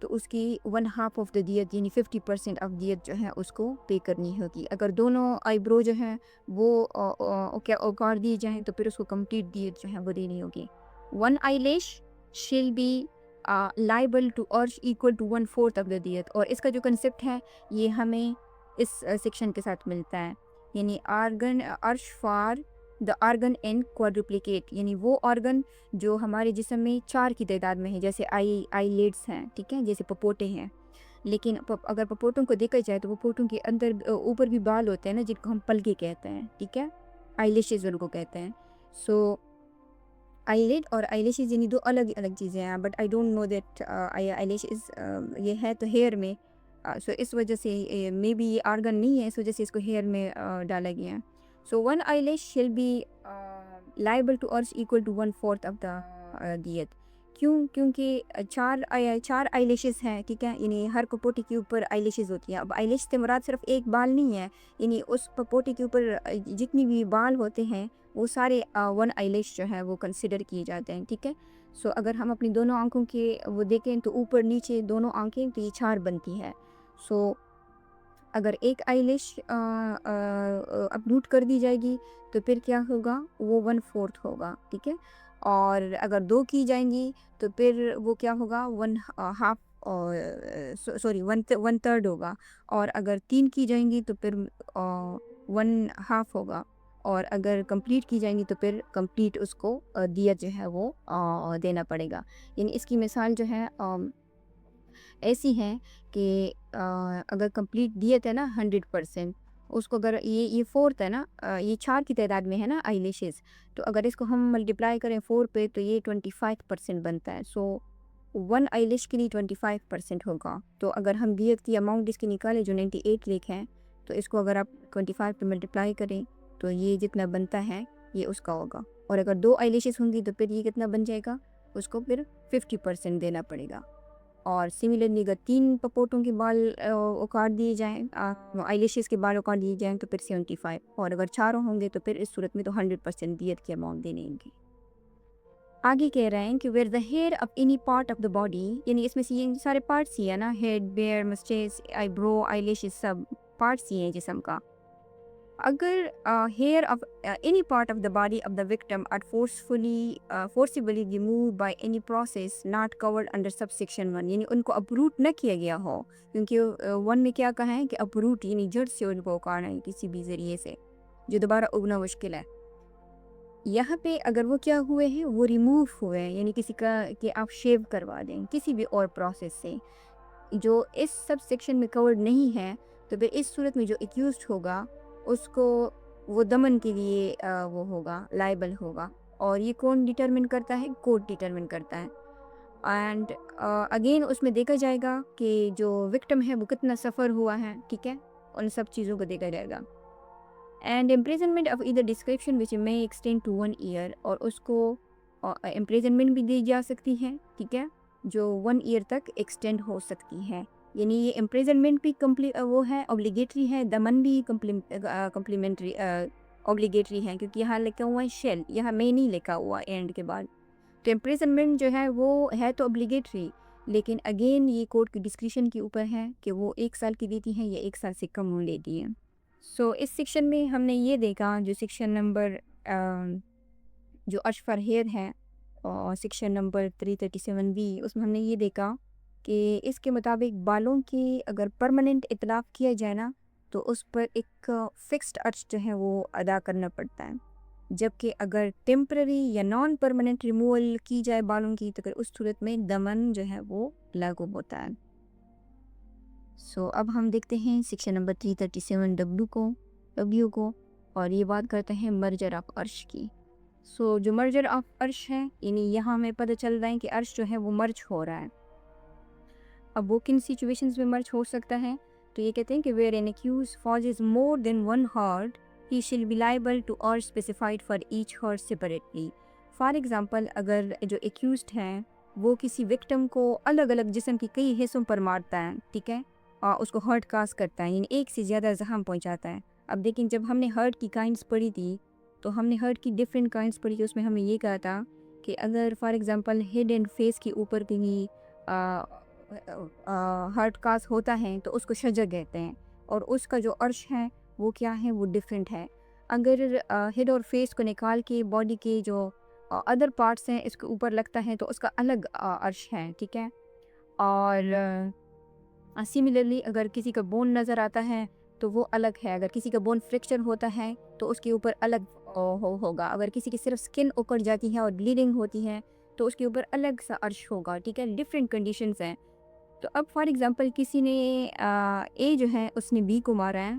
تو اس کی 1/2 آف دا دیت یعنی 50% آف دیت جو ہے اس کو پے کرنی ہوگی. اگر دونوں آئی برو جو ہیں وہ اکاڑ دیے جائیں تو پھر اس کو کمپلیٹ دیت جو ہے وہ دینی ہوگی. 1 eyelash shall be liable to arch equal to 1/4 of the دیت. اور اس کا جو کنسپٹ ہے یہ ہمیں اس سیکشن کے ساتھ ملتا ہے. یعنی arch for the organ and quadruplicate یعنی وہ آرگن جو ہمارے جسم میں 4 کی تعداد میں ہے، جیسے آئی لیڈس ہیں، ٹھیک ہے، جیسے پپوٹے ہیں. لیکن اگر پپوٹوں کو دیکھا جائے تو پپوٹوں کے اندر اوپر بھی بال ہوتے ہیں نا، جن کو ہم پلکے کہتے ہیں، ٹھیک ہے، آئی لیشز ان کو کہتے ہیں. سو آئی لیڈ اور آئی لیشز یعنی دو الگ الگ چیزیں ہیں. But I don't know that eyelashes یہ ہے تو ہیئر میں، سو اس وجہ سے مے بی یہ آرگن نہیں ہے، اس وجہ سے اس کو ہیئر میں ڈالا گیا ہے. سو 1 eyelash shall be liable to arch equal to 1/4 of the دیت. کیونکہ چار آئی لیشز ہیں، ٹھیک ہے، یعنی ہر پپوٹی کے اوپر آئی لیشز ہوتی ہیں. اب آئی لیش سے مراد صرف ایک بال نہیں ہے، یعنی اس پپوٹی کے اوپر جتنی بھی بال ہوتے ہیں وہ سارے 1 eyelash جو ہے وہ کنسیڈر کیے جاتے ہیں، ٹھیک ہے. سو اگر ہم اپنی دونوں آنکھوں کے وہ دیکھیں تو اوپر نیچے دونوں آنکھیں تو یہ 4 بنتی ہے. سو اگر ایک آئی لیش اپروٹ کر دی جائے گی تو پھر کیا ہوگا، وہ 1/4 ہوگا، ٹھیک ہے. اور اگر 2 کی جائیں گی تو پھر وہ کیا ہوگا، 1/3 ہوگا. اور اگر 3 کی جائیں گی تو پھر 1/2 ہوگا. اور اگر کمپلیٹ کی جائیں گی تو پھر کمپلیٹ اس کو دیت جو ہے وہ دینا پڑے گا. یعنی اس کی مثال جو ہے ایسی ہیں کہ اگر کمپلیٹ دیت ہے نا 100%، اس کو اگر یہ 4 ہے نا، یہ 4 کی تعداد میں ہے نا آئی لیشز، تو اگر اس کو ہم ملٹیپلائی کریں 4 پہ تو یہ 25% بنتا ہے. سو 1 آئی لیش کے لیے 25% ہوگا. تو اگر ہم دیت کی اماؤنٹ اس کی نکالیں جو 98 لکھیں، تو اس کو اگر آپ 25 پہ ملٹیپلائی کریں تو یہ جتنا بنتا ہے یہ اس کا ہوگا. اور اگر 2 آئی لیشز ہوں گی تو پھر یہ کتنا بن جائے گا، اس کو پھر 50% دینا پڑے گا. اور سملرلی اگر 3 پپوٹوں کے بال اکاڑ دیے جائیں، آئی لیشز کے بال اکاڑ دیے جائیں تو پھر 75. اور اگر چاروں ہوں گے تو پھر اس صورت میں تو 100% دیت کی اماؤنٹ دینے گی. آگے کہہ رہے ہیں کہ where the hair of any part of the body, یعنی اس میں سے یہ سارے پارٹس ہی ہیں نا، ہیڈ، بیئر، مسٹیچ، آئی برو، آئی لیشز، سب پارٹس ہی ہیں جسم کا. اگر hair of any part of the body of the victim are forcibly removed by any process not covered under subsection 1، یعنی ان کو اپروٹ نہ کیا گیا ہو، کیونکہ 1 میں کیا کہا ہے کہ اپروٹ یعنی جڑ سے ان کو اکاڑنا ہے کسی بھی ذریعے سے جو دوبارہ اگنا مشکل ہے. یہاں پہ اگر وہ کیا ہوئے ہیں، وہ ریموو ہوئے ہیں، یعنی کسی کا کہ آپ شیو کروا دیں کسی بھی اور پروسیس سے جو اس سب سیکشن میں کورڈ نہیں ہے، تو پھر اس صورت میں جو ایکیوزڈ ہوگا اس کو وہ دمن کے لیے وہ ہوگا، لائبل ہوگا. اور یہ کون ڈیٹرمن کرتا ہے؟ کورٹ ڈیٹرمن کرتا ہے. اینڈ اگین اس میں دیکھا جائے گا کہ جو وکٹم ہے وہ کتنا سفر ہوا ہے، ٹھیک ہے، ان سب چیزوں کو دیکھا جائے گا. And imprisonment of either description which may extend to 1 year, اور اس کو امپریزنمنٹ بھی دی جا سکتی ہے، ٹھیک ہے، جو 1 ایئر تک ایکسٹینڈ ہو سکتی ہے. یعنی یہ امپریزنمنٹ بھی وہ ہے اوبلیگیٹری ہے، دمن بھی کمپلیمنٹری اوبلیگیٹری ہے، کیونکہ یہاں لکھا ہوا ہے شیل، یہاں میں نہیں لکھا ہوا اینڈ کے بعد. تو امپریزنمنٹ جو ہے وہ ہے تو اوبلیگیٹری، لیکن اگین یہ کورٹ کی ڈسکریشن کے اوپر ہے کہ وہ 1 سال کی دیتی ہیں یا 1 سال سے کم لیتی ہیں. سو اس سیکشن میں ہم نے یہ دیکھا، جو سیکشن نمبر جو ارش فار ہیئر ہے اور سیکشن نمبر 337B، اس میں ہم نے یہ دیکھا کہ اس کے مطابق بالوں کی اگر پرماننٹ اطلاق کیا جائے نا تو اس پر ایک فکسڈ ارش جو ہے وہ ادا کرنا پڑتا ہے، جبکہ اگر ٹیمپرری یا نان پرماننٹ ریموول کی جائے بالوں کی تو اس صورت میں دمن جو ہے وہ لاگو ہوتا ہے. سو اب ہم دیکھتے ہیں سیکشن نمبر 337W کو، اور یہ بات کرتے ہیں مرجر آف ارش کی. سو جو مرجر آف ارش ہے، یعنی یہاں ہمیں پتہ چل رہا ہے کہ ارش جو ہے وہ مرج ہو رہا ہے. اب وہ کن سچویشنز میں مرج ہو سکتا ہے؟ تو یہ کہتے ہیں کہ where an accused causes more than one hurt he shall be liable to arch specified for each hurt separately. For example اگر جو ایکیوزڈ ہیں وہ کسی وکٹم کو الگ الگ جسم کی کئی حصوں پر مارتا ہے، ٹھیک ہے، اس کو ہرٹ کاز کرتا ہے، یعنی ایک سے زیادہ زخم پہنچاتا ہے. اب دیکھیں جب ہم نے ہرٹ کی کائنڈس پڑھی تھی تو ہم نے ہرٹ کی ڈفرینٹ کائنڈس پڑھی تھی، اس میں ہمیں یہ کہا تھا کہ اگر for example head and face کے اوپر کہیں ہرٹ کاز ہوتا ہے تو اس کو شجر کہتے ہیں، اور اس کا جو عرش ہے وہ کیا ہے، وہ ڈیفرنٹ ہے۔ اگر ہیڈ اور فیس کو نکال کے باڈی کے جو ادر پارٹس ہیں اس کے اوپر لگتا ہے تو اس کا الگ عرش ہے، ٹھیک ہے۔ اور سملرلی اگر کسی کا بون نظر آتا ہے تو وہ الگ ہے، اگر کسی کا بون فریکچر ہوتا ہے تو اس کے اوپر الگ ہوگا، اگر کسی کی صرف سکن اکڑ جاتی ہے اور بلیڈنگ ہوتی ہے تو اس کے اوپر الگ سا عرش ہوگا، ٹھیک ہے۔ ڈفرینٹ کنڈیشنز ہیں۔ تو اب فار ایگزامپل کسی نے اے جو ہے اس نے بی کو مارا ہے،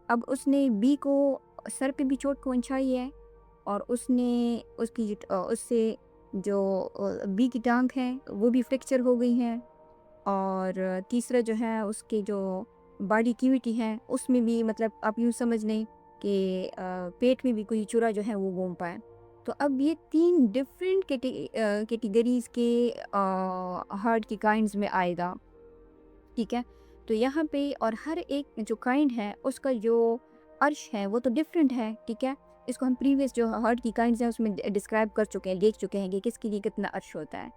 اب اس نے بی کو سر پہ بھی چوٹ پہنچائی ہے، اور اس نے اس سے جو بی کی ٹانگ ہے وہ بھی فریکچر ہو گئی ہے، اور تیسرا جو ہے اس کے جو باڈی کیوٹی ہے اس میں بھی، مطلب آپ یوں سمجھ لیں کہ پیٹ میں بھی کوئی چورا جو ہے وہ گھوم پائے۔ تو اب یہ 3 ڈفرینٹ کیٹیگریز کے ہارٹ کی کائنڈز میں آئے گا، ٹھیک ہے۔ تو یہاں پہ اور ہر ایک جو کائنڈ ہے اس کا جو عرش ہے وہ تو ڈفرینٹ ہے، ٹھیک ہے۔ اس کو ہم پریویس جو ہارٹ کی کائنڈز ہیں اس میں ڈسکرائب کر چکے ہیں، دیکھ چکے ہیں کہ کس کے لیے کتنا عرش ہوتا ہے۔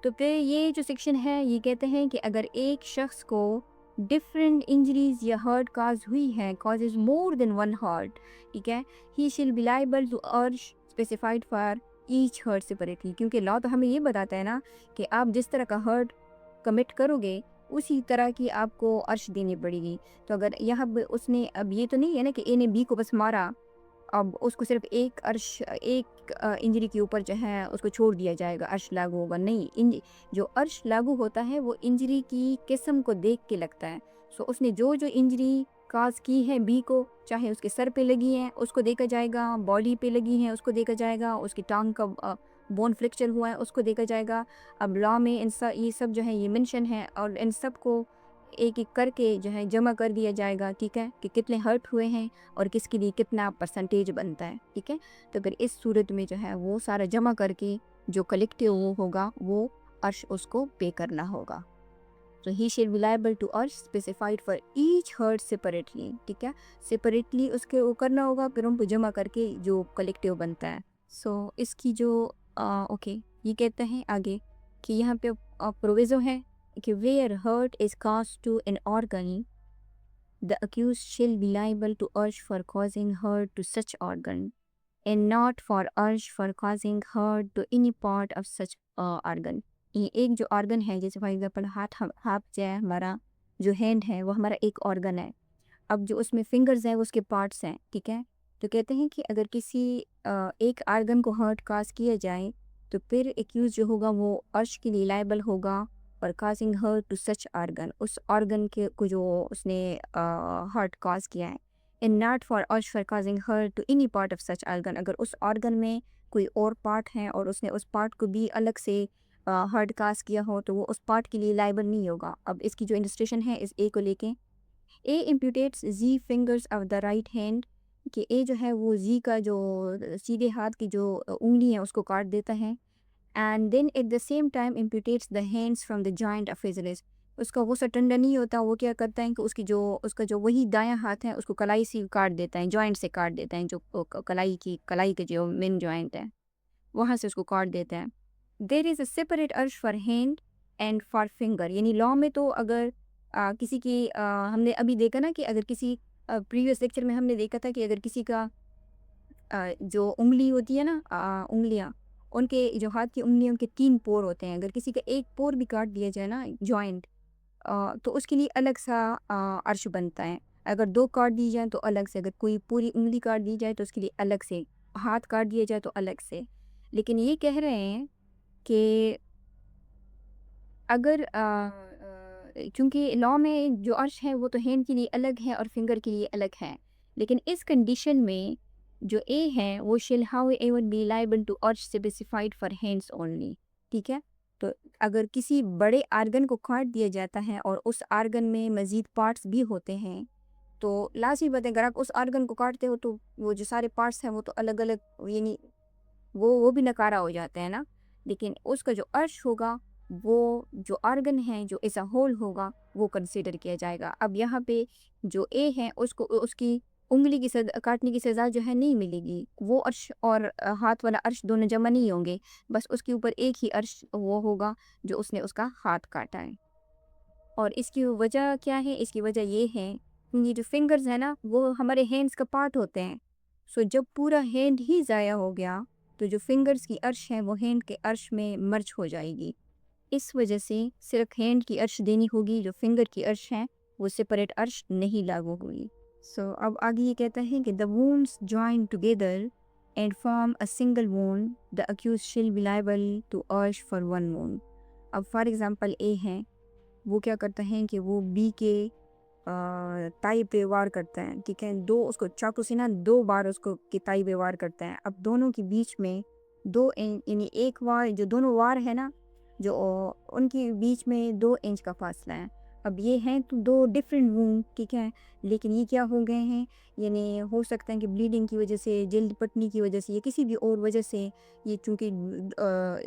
تو پھر یہ جو سیکشن ہے یہ کہتے ہیں کہ اگر ایک شخص کو ڈفرینٹ انجریز یا ہارٹ کاز ہوئی ہے، کازز مور دین ون ہارٹ، ٹھیک ہے، ہی شل بی لائبل ٹو عرش specified for H heart separately, کیونکہ لا تو ہمیں یہ بتاتا ہے نا کہ آپ جس طرح کا ہارٹ کمٹ کرو گے اسی طرح کی آپ کو عرش دینی پڑے گی۔ تو اگر یہاں اس نے، اب یہ تو نہیں ہے نا کہ اے نے بی کو بس مارا، اب اس کو صرف ایک عرش، ایک انجری کے اوپر جو ہے اس کو چھوڑ دیا جائے گا، عرش لاگو ہوگا، نہیں۔ جو عرش لاگو ہوتا ہے وہ انجری کی قسم کو دیکھ کے لگتا ہے۔ سو اس نے جو انجری کاز کی ہے بی کو، چاہے اس کے سر پہ لگی ہے اس کو دیکھا جائے گا، باڈی پہ لگی ہے اس کو دیکھا جائے گا، اس کی ٹانگ کا بون فریکچر ہوا ہے اس کو دیکھا جائے گا۔ اب لا میں یہ سب جو ہے یہ منشن ہے، اور ان سب کو ایک ایک کر کے جو ہے جمع کر دیا جائے گا، ٹھیک ہے، کہ کتنے ہرٹ ہوئے ہیں اور کس کے لیے کتنا پرسنٹیج بنتا ہے، ٹھیک ہے۔ تو پھر اس صورت میں جو ہے وہ سارا جمع کر کے جو کلیکٹیو وہ ہوگا وہ عرش اس کو پے کرنا ہوگا۔ تو he shall be liable to عرش specified for each hurt separately, ٹھیک ہے، سپریٹلی اس کے وہ کرنا ہوگا، پھر ان کو جمع کر کے جو کلیکٹیو بنتا ہے۔ سو اس کی جو اوکے یہ کہتے ہیں آگے کہ یہاں پہ پروویزو ہے کہ where hurt is caused to an organ the accused shall be liable to urge for causing hurt to such organ and not for urge for causing hurt to any part of such organ۔ یہ ایک جو آرگن ہے، جیسے فار ایگزامپل ہاتھ جو ہے ہمارا، جو ہینڈ ہے وہ ہمارا ایک آرگن ہے، اب جو اس میں فنگرز ہیں وہ اس کے پارٹس ہیں، ٹھیک ہے۔ تو کہتے ہیں کہ اگر کسی ایک آرگن کو ہرٹ کاز کیا جائے تو پھر ایکیوز جو ہوگا وہ عرش کے لیے لائبل ہوگا اور causing hurt to such organ, اس آرگن کے کو جو اس نے ہرٹ کاز کیا ہے، اینڈ ناٹ فار عرش for causing hurt to any part of such organ, اگر اس آرگن میں کوئی اور پارٹ ہے اور اس نے اس پارٹ کو بھی الگ سے ہرٹ کاز کیا ہو تو وہ اس پارٹ کے لیے لائبل نہیں ہوگا۔ اب اس کی جو انسٹریشن ہے اس اے کو لے کے، A amputates the fingers of the right hand, کہ اے جو ہے وہ زی کا جو سیدھے ہاتھ کی جو انگلی ہے اس کو کاٹ دیتا ہے، and then at the same time amputates the hands from the joint of his wrist, اس کا وہ سٹنڈا نہیں ہوتا، وہ کیا کرتا ہے کہ اس کا جو وہی دایاں ہاتھ ہے اس کو کلائی سے کاٹ دیتا ہے، جوائنٹ سے کاٹ دیتا ہے، جو کلائی کے جو مین جوائنٹ ہے وہاں سے اس کو کاٹ دیتا ہے۔ دیر از اے سپریٹ عرش for hand and for finger, یعنی لا میں تو اگر کسی کی ہم نے ابھی دیکھا نا کہ اگر کسی پریویس لیکچر میں ہم نے دیکھا تھا کہ اگر کسی کا جو انگلی ہوتی ہے نا، انگلیاں، ان کے جو ہاتھ کی انگلیوں کے 3 پور ہوتے ہیں، اگر کسی کا ایک پور بھی کاٹ دیا جائے نا جوائنٹ، تو اس کے لیے الگ سا عرش بنتا ہے، اگر 2 کاٹ دی جائیں تو الگ سے، اگر کوئی پوری انگلی کاٹ دی جائے تو اس کے لیے الگ سے، ہاتھ کاٹ دیا جائے تو الگ سے۔ لیکن یہ کہہ رہے ہیں کہ اگر چونکہ لا میں جو عرش ہے وہ تو ہینڈ کے لیے الگ ہے اور فنگر کے لیے الگ ہے، لیکن اس کنڈیشن میں جو اے ہے وہ shall however be liable to عرش اسپیسیفائڈ فار ہینڈس اونلی، ٹھیک ہے۔ تو اگر کسی بڑے آرگن کو کاٹ دیا جاتا ہے اور اس آرگن میں مزید پارٹس بھی ہوتے ہیں تو لازمی بات ہے، اگر آپ اس آرگن کو کاٹتے ہو تو وہ جو سارے پارٹس ہیں وہ تو الگ الگ، یعنی وہ بھی نکارہ ہو جاتے ہیں نا، لیکن اس کا جو عرش ہوگا وہ جو آرگن ہے جو ایسا ہول ہوگا وہ کنسیڈر کیا جائے گا۔ اب یہاں پہ جو اے ہے اس کو اس کی انگلی کی کاٹنے کی سزا جو ہے نہیں ملے گی، وہ عرش اور ہاتھ والا عرش دونوں جمع نہیں ہوں گے، بس اس کے اوپر ایک ہی عرش وہ ہوگا جو اس نے اس کا ہاتھ کاٹا ہے۔ اور اس کی وجہ کیا ہے؟ اس کی وجہ یہ ہے کہ یہ جو فنگرز ہیں نا وہ ہمارے ہینڈز کا پارٹ ہوتے ہیں. سو جب پورا ہینڈ ہی ضائع ہو گیا تو جو فنگرز کی عرش ہے وہ ہینڈ کے عرش میں مرج ہو جائے گی. اس وجہ سے صرف ہینڈ کی عرش دینی ہوگی، جو فنگر کی عرش ہے وہ سپریٹ عرش نہیں لاگو ہوگی. سو اب آگے یہ کہتا ہے کہ the wounds join together and form a single wound, the accused shall be liable to urge for one wound. اب فار ایگزامپل اے ہیں، وہ کیا کرتا ہے کہ وہ بی کے تائی پہ وار کرتا ہے، ٹھیک ہے، اس کو چاقو سے نا 2 بار اس کو کی تائی پہ وار کرتا ہے. اب دونوں کے بیچ میں یعنی ایک وار، جو دونوں وار ہے نا جو ان کے بیچ میں 2 انچ کا فاصلہ ہے. اب یہ ہیں تو 2 ڈفرینٹ وونڈ، ٹھیک ہے، لیکن یہ کیا ہو گئے ہیں، یعنی ہو سکتا ہے کہ بلیڈنگ کی وجہ سے، جلد پٹنے کی وجہ سے یا کسی بھی اور وجہ سے یہ چونکہ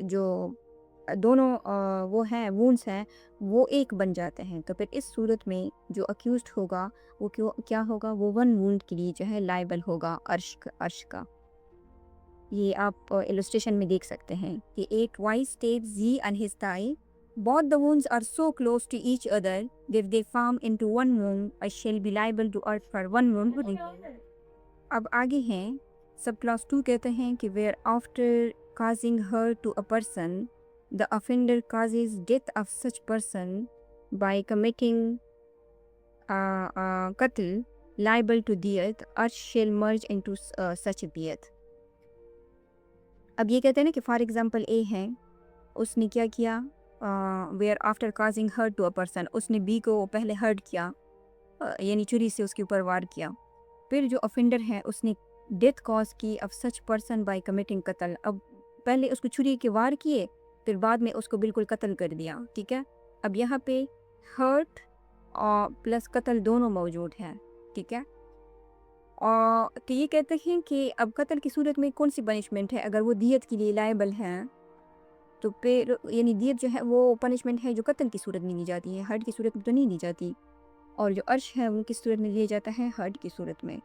جو دونوں وہ ہیں وونڈس ہیں وہ ایک بن جاتے ہیں. تو پھر اس صورت میں جو اکیوزڈ ہوگا وہ کیا ہوگا، وہ 1 وونڈ کے لیے جو ہے لائبل ہوگا عرش کا. یہ آپ السٹریشن میں دیکھ سکتے ہیں کہ ایک twice stabbed Z and his thigh. Both the wounds are so close to each other that if they form into one wound, I shall be liable to earth for 1 wound. اب آگے ہیں سب کلاس 2 کہتے ہیں کہ where after causing hurt to a person, the offender causes death of such person by committing qatl liable to death, earth shall merge into such death. اب یہ کہتے ہیں نا کہ فار ایگزامپل اے ہے، اس نے کیا کیا، where after causing hurt to a person, اس نے بی کو پہلے ہرٹ کیا، یعنی چھری سے اس کے اوپر وار کیا. پھر جو افینڈر ہے اس نے ڈیتھ کاز کی of such person by committing قتل. اب پہلے اس کو چھری کے وار کیے، پھر بعد میں اس کو بالکل قتل کر دیا، ٹھیک ہے. اب یہاں پہ ہرٹ اور پلس قتل دونوں موجود ہیں، ٹھیک ہے. اور تو یہ کہتے ہیں کہ اب قتل کی صورت میں کون سی پنشمنٹ ہے، اگر وہ دیت کے لیے لائبل ہیں تو پھر یعنی دیت جو ہے وہ پنشمنٹ ہے جو قتل کی صورت میں دی جاتی ہے، ہرٹ کی صورت میں تو نہیں دی جاتی. اور جو عرش ہے وہ کس صورت میں دیا جاتا ہے، ہرٹ کی صورت میں.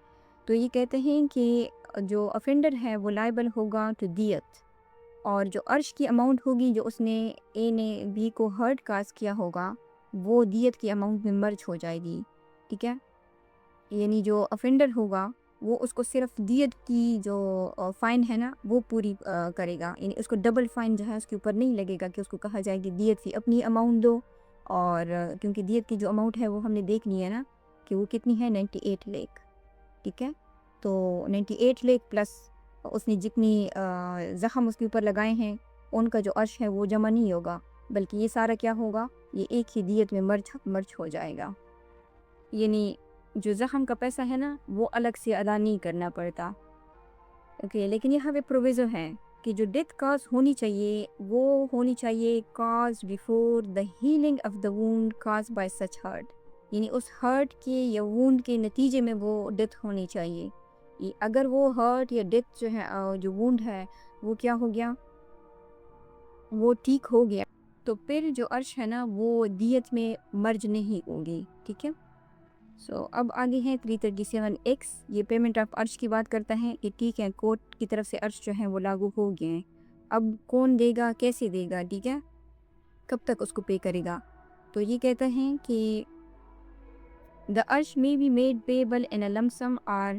تو یہ کہتے ہیں کہ جو افینڈر ہے وہ لائبل ہوگا تو دیت، اور جو عرش کی اماؤنٹ ہوگی جو اس نے اے نے بی کو ہرٹ کاز کیا ہوگا وہ دیت کی اماؤنٹ میں مرج ہو جائے گی، ٹھیک ہے. یعنی جو افینڈر ہوگا وہ اس کو صرف دیت کی جو فائن ہے نا وہ پوری کرے گا، یعنی اس کو ڈبل فائن جو ہے اس کے اوپر نہیں لگے گا کہ اس کو کہا جائے کہ دیت کی اپنی اماؤنٹ دو. اور کیونکہ دیت کی جو اماؤنٹ ہے وہ ہم نے دیکھنی ہے نا کہ وہ کتنی ہے، 98 لاکھ، ٹھیک ہے. تو 98 لاکھ پلس اس نے جتنی زخم اس کے اوپر لگائے ہیں ان کا جو عرش ہے وہ جمع نہیں ہوگا، بلکہ یہ سارا کیا ہوگا، یہ ایک ہی دیت میں مرج ہو جائے گا. یعنی جو زخم کا پیسہ ہے نا وہ الگ سے ادا نہیں کرنا پڑتا، اوکے. لیکن یہاں پہ پروویزو ہے کہ جو ڈیتھ کاز ہونی چاہیے وہ ہونی چاہیے cause before the healing of the Wundt cause by such hurt, یعنی اس ہرٹ کے یا وونڈ کے نتیجے میں وہ ڈیتھ ہونی چاہیے. اگر وہ ہرٹ یا ڈیتھ جو ہے جو وونڈ ہے وہ کیا ہو گیا، وہ ٹھیک ہو گیا، تو پھر جو عرش ہے نا وہ دیت میں مرج نہیں ہوگی، ٹھیک ہے. سو اب آگے ہیں 337X، یہ پیمنٹ آف عرش کی بات کرتا ہے کہ ٹھیک ہے کورٹ کی طرف سے عرش جو ہے وہ لاگو ہو گئے ہیں. اب کون دے گا، کیسے دے گا، ٹھیک ہے، کب تک اس کو پے کرے گا. تو یہ کہتا ہے کہ the arch may be made payable in a lump sum or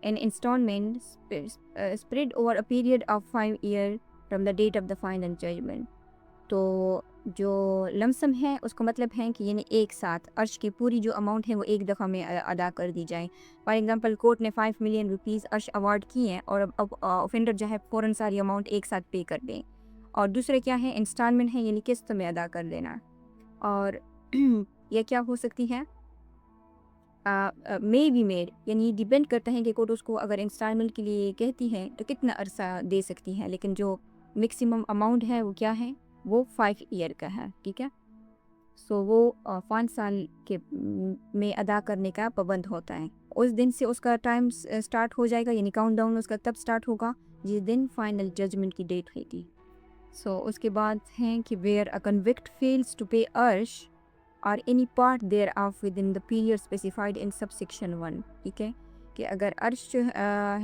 an installment spread over a period of 5 years from the date of the final judgment. تو جو لمسم ہے اس کا مطلب ہے کہ یعنی ایک ساتھ عرش کی پوری جو اماؤنٹ ہے وہ ایک دفعہ میں ادا کر دی جائے. فار ایگزامپل کورٹ نے 5 ملین روپیز عرش اوارڈ کی ہیں اور اب اوفینڈر جو ہے فوراً ساری اماؤنٹ ایک ساتھ پے کر دیں. اور دوسرے کیا ہے، انسٹالمنٹ ہے، یعنی قسط میں ادا کر دینا. اور یہ کیا ہو سکتی ہے، may be made، یعنی ڈیپینڈ کرتا ہے کہ کورٹ اس کو اگر انسٹالمنٹ کے لیے کہتی ہے تو کتنا عرصہ دے سکتی ہے، لیکن جو میکسیمم اماؤنٹ ہے وہ کیا ہے، وہ 5 ایئر کا ہے، ٹھیک ہے. سو وہ 5 سال کے میں ادا کرنے کا پابند ہوتا ہے. اس دن سے اس کا ٹائم سٹارٹ ہو جائے گا، یعنی کاؤنٹ ڈاؤن اس کا تب سٹارٹ ہوگا جس دن فائنل ججمنٹ کی ڈیٹ ہوئی تھی. سو اس کے بعد ہیں کہ where a convict fails to pay عرش or any part thereof within the period specified in subsection 1، ٹھیک ہے، کہ اگر عرش جو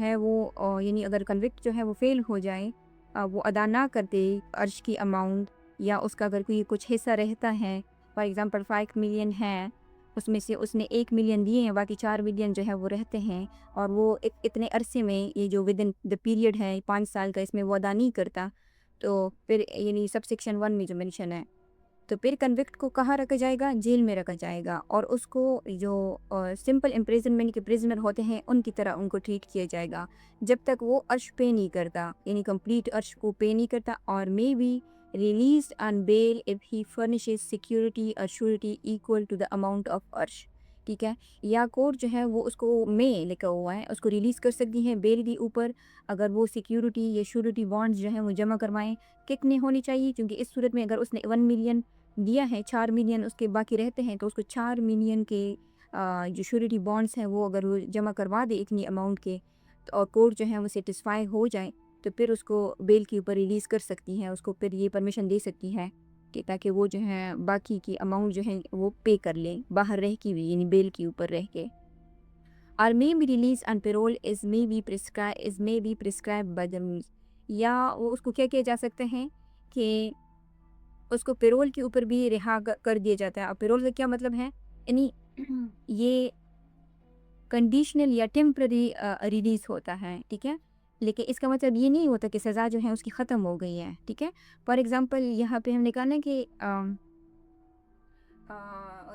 ہے وہ یعنی اگر کنوکٹ جو ہے وہ فیل ہو جائے، وہ ادا نہ کرتے عرش کی اماؤنٹ، یا اس کا اگر کوئی کچھ حصہ رہتا ہے فار ایگزامپل 5 ملین ہے، اس میں سے اس نے 1 ملین دیے ہیں، باقی 4 ملین جو ہے وہ رہتے ہیں، اور وہ اتنے عرصے میں یہ جو ود ان دا پیریڈ ہے 5 سال کا، اس میں وہ ادا نہیں کرتا، تو پھر یعنی سب سیکشن 1 میں جو مینشن ہے، تو پھر کنوکٹ کو کہاں رکھا جائے گا؟ جیل میں رکھا جائے گا، اور اس کو جو سمپل امپریزنمنٹ کے پریزنر ہوتے ہیں ان کی طرح ان کو ٹریٹ کیا جائے گا جب تک وہ عرش پے نہیں کرتا، یعنی کمپلیٹ عرش کو پے نہیں کرتا، اور may be released on bail if he furnishes security اور surety equal to the amount of عرش، ٹھیک ہے؟ یا کورٹ جو ہے وہ اس کو میں لکھا ہوا ہے، اس کو ریلیز کر سکتی ہے بیل کے اوپر اگر وہ سیکیورٹی یا شورٹی بانڈز جو ہیں وہ جمع کروائیں۔ کتنے ہونی چاہیے؟ کیونکہ اس صورت میں اگر اس نے 1 ملین دیا ہے، 4 ملین اس کے باقی رہتے ہیں، تو اس کو 4 ملین کے جو شورٹی بانڈز ہیں وہ اگر وہ جمع کروا دے اتنی اماؤنٹ کے، اور کورٹ جو ہے وہ سیٹسفائی ہو جائے، تو پھر اس کو بیل کے اوپر ریلیز کر سکتی ہیں، اس کو پھر یہ پرمیشن دے سکتی ہے کہ تاکہ وہ جو ہے باقی کی اماؤنٹ جو ہے وہ پے کر لے باہر رہ کے بھی، یعنی بیل کے اوپر رہ کے۔ اور may be released on parole is may be prescribed by the rules، یا وہ اس کو کیا کیا جا سکتے ہیں کہ اس کو پیرول کے اوپر بھی رہا کر دیا جاتا ہے۔ اور پیرول کا کیا مطلب ہے؟ یعنی یہ کنڈیشنل یا ٹیمپرری ریلیز ہوتا ہے، ٹھیک ہے؟ لیکن اس کا مطلب یہ نہیں ہوتا کہ سزا جو ہے اس کی ختم ہو گئی ہے، ٹھیک ہے؟ فار ایگزامپل یہاں پہ ہم نے کہا نا کہ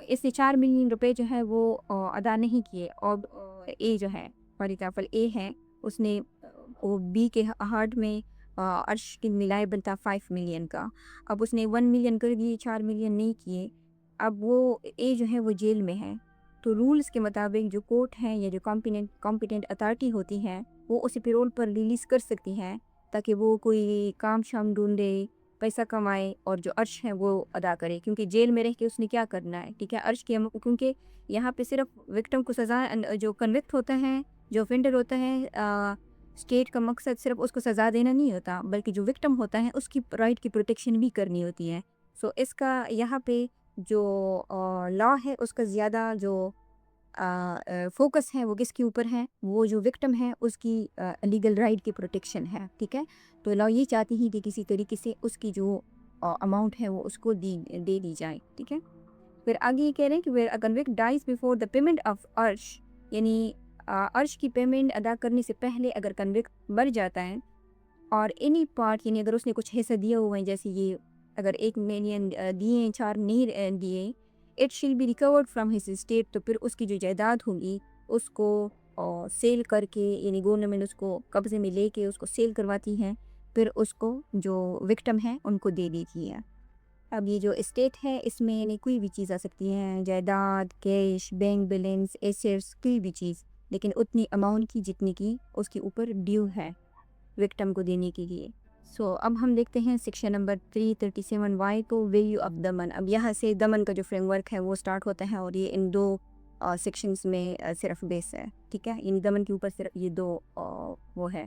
اس نے 4 ملین روپے جو ہے وہ ادا نہیں کیے، اور اے جو ہے، فار ایگزامپل اے ہے، اس نے وہ بی کے ہارٹ میں عرش کی ملائے بنتا 5 ملین کا، اب اس نے 1 ملین کر دیے، 4 ملین نہیں کیے، اب وہ اے جو ہے وہ جیل میں ہے، تو رولز کے مطابق جو کورٹ ہے یا جو کمپیٹنٹ اتھارٹی ہوتی ہے وہ اسے پیرول پر ریلیز کر سکتی ہے تاکہ وہ کوئی کام شام ڈھونڈے، پیسہ کمائے اور جو عرش ہے وہ ادا کرے، کیونکہ جیل میں رہ کے اس نے کیا کرنا ہے، ٹھیک ہے؟ عرش کے کیونکہ یہاں پہ صرف وکٹم کو سزا، جو کنوکٹ ہوتا ہے، جو offender ہوتا ہے، اسٹیٹ کا مقصد صرف اس کو سزا دینا نہیں ہوتا بلکہ جو وکٹم ہوتا ہے اس کی رائٹ کی پروٹیکشن بھی کرنی ہوتی ہے۔ سو اس کا یہاں پہ جو لا ہے اس کا زیادہ جو فوکس ہے وہ کس کے اوپر ہے؟ وہ جو وکٹم ہے اس کی لیگل رائٹ کی پروٹیکشن ہے، ٹھیک ہے؟ تو لا یہ چاہتی ہے کہ کسی طریقے سے اس کی جو اماؤنٹ ہے وہ اس کو دے دی جائے، ٹھیک ہے؟ پھر آگے یہ کہہ رہے ہیں کہ where a convict dies before the payment of عرش، یعنی عرش کی پیمنٹ ادا کرنے سے پہلے اگر کنوکٹ مر جاتا ہے، اور اینی پارٹ، یعنی اگر اس نے کچھ حصہ دیا ہوا ہے، جیسے یہ اگر 1 ملین دیے، 4 نہیں دیے، it shall be recovered from his estate, تو پھر اس کی جو جائیداد ہوگی اس کو سیل کر کے، یعنی گورنمنٹ اس کو قبضے میں لے کے اس کو سیل کرواتی ہے، پھر اس کو جو وکٹم ہیں ان کو دے دیتی ہے۔ اب یہ جو اسٹیٹ ہے اس میں یعنی کوئی بھی چیز آ سکتی ہے، جائیداد، کیش، بینک بیلنس، ایسیٹس، کوئی بھی چیز، لیکن اتنی اماؤنٹ کی جتنی کی اس کے اوپر ڈیو ہے وکٹم کو دینے کے لیے۔ سو اب ہم دیکھتے ہیں سیکشن نمبر 337Y کو، ویلیو آف دمن۔ اب یہاں سے دمن کا جو فریم ورک ہے وہ سٹارٹ ہوتا ہے، اور یہ ان 2 سیکشنز میں صرف بیس ہے، ٹھیک ہے؟ یعنی دمن کے اوپر صرف یہ 2 وہ ہے۔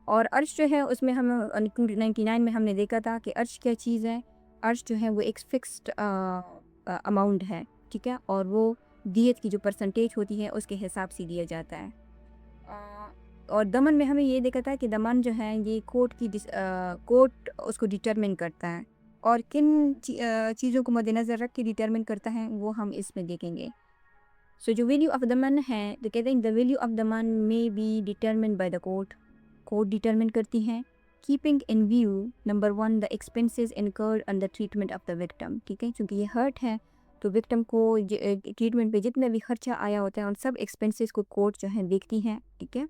اور عرش جو ہے اس میں ہم 99 میں ہم نے دیکھا تھا کہ عرش کیا چیز ہے؟ عرش جو ہے وہ ایک فکسڈ اماؤنٹ ہے، ٹھیک ہے؟ اور وہ دیت کی جو پرسنٹیج ہوتی ہے اس کے حساب سے دیا جاتا ہے۔ اور دمن میں ہمیں یہ دیکھا تھا کہ دمن جو ہے یہ کورٹ اس کو ڈیٹرمن کرتا ہے، اور کن چیزوں کو مد نظر رکھ کے ڈیٹرمن کرتا ہے وہ ہم اس میں دیکھیں گے۔ سو جو ویلیو آف دمن ہے تو کہتے ہیں the value of the man may be determined by the court، court determine کرتی ہیں، keeping in view number 1 the expenses incurred on the treatment of the victim، ٹھیک ہے؟ چونکہ یہ ہرٹ ہے تو وکٹم کو ٹریٹمنٹ پہ جتنا بھی خرچہ آیا ہوتا ہے ان سب ایکسپنسز کو کورٹ جو ہے دیکھتی ہیں، ٹھیک ہے؟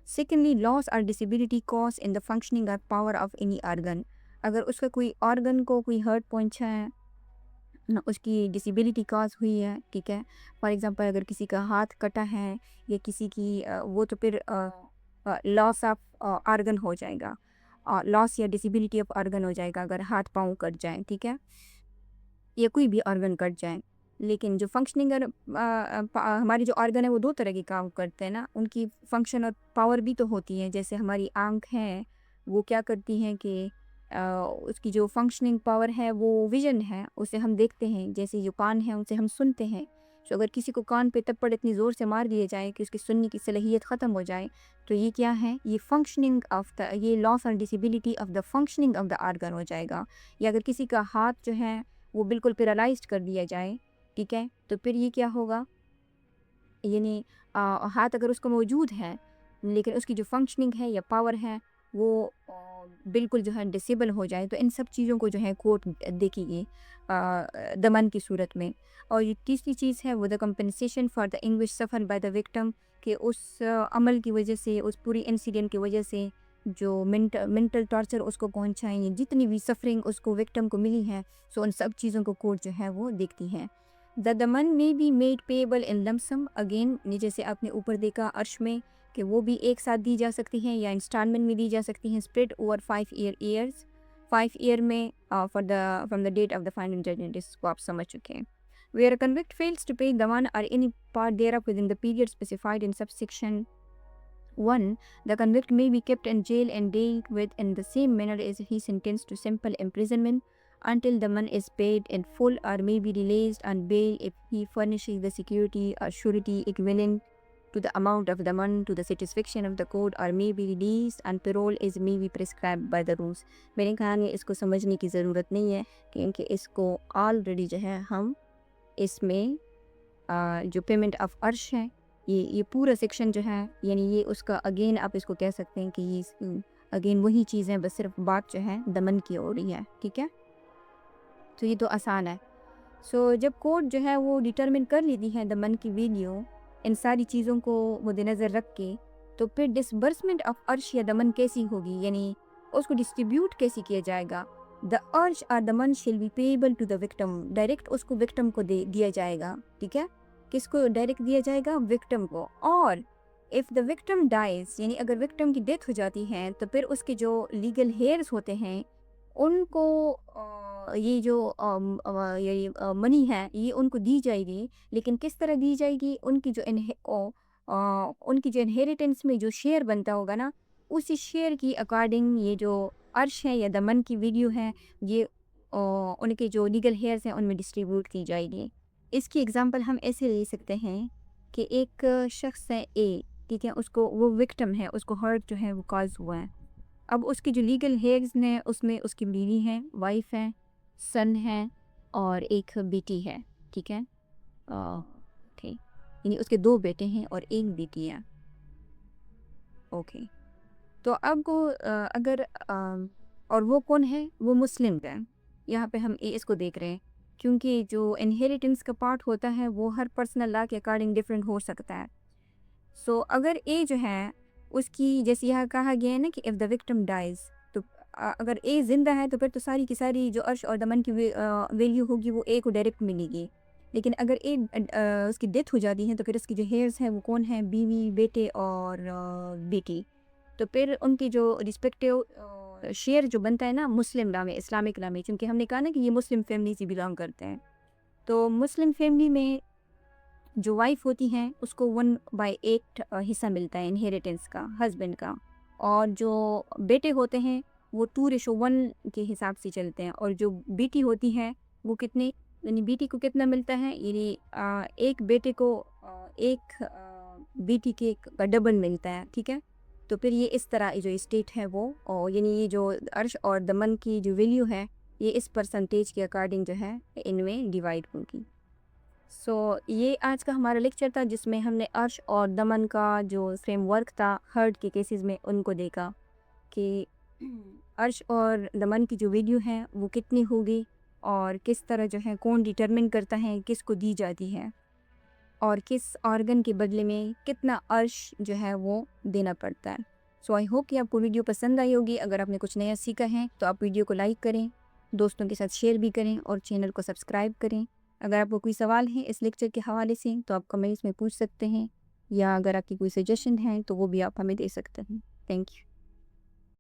Secondly, loss or disability caused in the functioning or power of any organ، اگر اس کا کوئی آرگن کو کوئی ہرٹ پہنچا ہے، اس کی ڈسیبلٹی کاز ہوئی ہے، ٹھیک ہے؟ فار ایگزامپل اگر کسی کا ہاتھ کٹا ہے یا کسی کی وہ تو پھر لاس آف آرگن ہو جائے گا، لاس یا ڈسیبلٹی آف آرگن ہو جائے گا اگر ہاتھ پاؤں کٹ جائیں، ٹھیک ہے؟ یا کوئی بھی آرگن کٹ جائیں۔ لیکن جو فنکشننگ ہماری جو آرگن ہے وہ 2 طرح کے کام کرتے ہیں نا، ان کی فنکشن اور پاور بھی تو ہوتی ہے، جیسے ہماری آنکھ ہے وہ کیا کرتی ہیں کہ اس کی جو فنکشننگ پاور ہے وہ ویژن ہے، اسے ہم دیکھتے ہیں، جیسے جو کان ہے ان سے ہم سنتے ہیں، تو اگر کسی کو کان پہ تپڑ اتنی زور سے مار دیے جائے کہ اس کی سننے کی صلاحیت ختم ہو جائے، تو یہ کیا ہے؟ یہ فنکشننگ آف یہ لاس اور disability of the functioning of the organ ہو جائے گا۔ یا اگر کسی کا ہاتھ جو ہے وہ بالکل پیرالائزڈ کر دیا جائے، ٹھیک ہے، تو پھر یہ کیا ہوگا، یعنی ہاتھ اگر اس کو موجود ہے لیکن اس کی جو فنکشننگ ہے یا پاور ہے وہ بالکل جو ہے ڈسیبل ہو جائے، تو ان سب چیزوں کو جو ہے کورٹ دیکھے گی دمن کی صورت میں۔ اور یہ تیسری چیز ہے وہ دا کمپنسیشن فار دا انگوش سفر بائی دا وکٹم، کہ اس عمل کی وجہ سے، اس پوری انسیڈنٹ کی وجہ سے جو منٹل ٹارچر اس کو پہنچائیں، جتنی بھی سفرنگ اس کو وکٹم کو ملی ہے، سو ان سب چیزوں کو کورٹ جو ہے وہ دیکھتی ہے۔ The demand may be made payable in lump sum, again جیسے آپ نے اوپر دیکھا عرش میں کہ وہ بھی ایک ساتھ دی جا سکتی ہیں یا انسٹالمنٹ میں دی جا سکتی ہیں، اسپریڈ اوور 5 ایئر میں for the from the date of the final judgment, اس کو آپ سمجھ چکے ہیں۔ Where convict fails to pay دمن or any part thereof within the period specified in subsection 1, the convict may be kept in jail and dealt with in the same manner as he sentenced to simple imprisonment until the man is paid in full, or may be released on bail if he furnishes the security or surety equivalent to the amount of the man to the satisfaction of the court, or may be released on parole as may be prescribed by the rules۔ میرے خیال میں اس کو سمجھنے کی ضرورت نہیں ہے کیونکہ اس کو آلریڈی جو ہے ہم اس میں جو پیمنٹ آف عرش ہے، یہ پورا سیکشن جو ہے، یعنی یہ اس کا اگین آپ اس کو کہہ سکتے ہیں کہ یہ اگین وہی چیز ہے، بس صرف بات جو ہے دمن کی ہو رہی ہے، ٹھیک ہے، تو یہ تو آسان ہے۔ سو جب کورٹ جو ہے وہ ڈٹرمن کر لیتی ہے دمن کی ویلیو ان ساری چیزوں کو مد نظر رکھ کے، تو پھر ڈسبرسمنٹ آف عرش یا دمن کیسی ہوگی، یعنی اس کو ڈسٹریبیوٹ کیسی کیا جائے گا۔ دا عرش اور دمن shall be payable to the victim, direct اس کو وکٹم کو دیا جائے گا، ٹھیک ہے، کس کو ڈائریکٹ دیا جائے گا، وکٹم کو۔ اور اف دا وکٹم ڈائز، یعنی اگر وکٹم کی ڈیتھ ہو جاتی ہے تو پھر اس کے جو لیگل ہیئرز ہوتے ہیں ان کو یہ جو منی ہے یہ ان کو دی جائے گی، لیکن کس طرح دی جائے گی، ان کی جو انہیریٹنس میں جو شیئر بنتا ہوگا نا، اسی شیئر کی اکارڈنگ یہ جو عرش ہے یا دمن کی ویلیو ہے یہ ان کے جو لیگل ہیئرز ہیں ان میں ڈسٹریبیوٹ کی جائے گی۔ اس کی اگزامپل ہم ایسے لے سکتے ہیں کہ ایک شخص ہے اے، ٹھیک ہے، اس کو وہ وکٹم ہے، اس کو ہرٹ جو ہے وہ کاز ہوا ہے، اب اس کی جو لیگل ہیئرز ہیں اس میں اس کی بیوی ہے، وائف ہے، سن ہے اور ایک بیٹی ہے، ٹھیک ہے، ٹھیک، یعنی اس کے 2 بیٹے ہیں اور 1 بیٹی ہے، اوکے۔ تو اب وہ اگر اور وہ کون ہے، وہ مسلم ہے، یہاں پہ ہم اس کو دیکھ رہے ہیں کیونکہ جو انہیریٹنس کا پارٹ ہوتا ہے وہ ہر پرسنل لا کے اکارڈنگ ڈفرینٹ ہو سکتا ہے۔ سو اگر اے جو ہے اس کی جیسے یہاں کہا گیا ہے نا کہ اف دا وکٹم ڈائز، تو اگر اے زندہ ہے تو پھر تو ساری کی ساری جو عرش اور دمن کی ویلیو ہوگی وہ اے کو ڈائریکٹ ملے گی، لیکن اگر اے اس کی ڈیتھ ہو جاتی ہے تو پھر اس کی جو ہیئرز ہیں وہ کون ہیں، بیوی، بیٹے اور بیٹی، تو پھر ان کی جو رسپیکٹیو شیئر جو بنتا ہے نا مسلم لا میں، اسلامک لا میں، چونکہ ہم نے کہا نا کہ یہ مسلم فیملی سے بلانگ کرتے ہیں، تو مسلم فیملی میں جو وائف ہوتی ہیں اس کو 1/8 حصہ ملتا ہے انہیریٹنس کا ہسبینڈ کا، اور جو بیٹے ہوتے ہیں وہ 2:1 کے حساب سے چلتے ہیں، اور جو بیٹی ہوتی ہے وہ کتنے، یعنی بیٹی کو کتنا ملتا ہے، یعنی ایک بیٹے کو ایک بیٹی کے کا ڈبل ملتا ہے، ٹھیک ہے، تو پھر یہ اس طرح جو اسٹیٹ ہے وہ یعنی یہ جو عرش اور دمن کی جو ویلیو ہے یہ اس پرسنٹیج کے اکارڈنگ جو ہے ان میں ڈیوائڈ ہوگی۔ سو یہ آج کا ہمارا لیکچر تھا جس میں ہم نے عرش اور دمن کا جو فریم ورک تھا ہرٹ کے کیسز میں ان کو دیکھا کہ عرش اور دمن کی جو ویلیو ہے وہ کتنی ہوگی اور کس طرح جو ہے کون ڈیٹرمن کرتا ہے کس کو دی جاتی ہے اور کس آرگن کے بدلے میں کتنا عرش جو ہے وہ دینا پڑتا ہے۔ سو آئی ہوپ کہ آپ کو ویڈیو پسند آئی ہوگی۔ اگر آپ نے کچھ نیا سیکھا ہے تو آپ ویڈیو کو لائک کریں، دوستوں کے ساتھ شیئر بھی کریں اور چینل کو سبسکرائب کریں۔ اگر آپ کو کوئی سوال ہے اس لیکچر کے حوالے سے تو آپ کمنٹس میں پوچھ سکتے ہیں، یا اگر آپ کی کوئی سجیشن ہے تو وہ بھی آپ ہمیں دے سکتے ہیں۔ Thank you.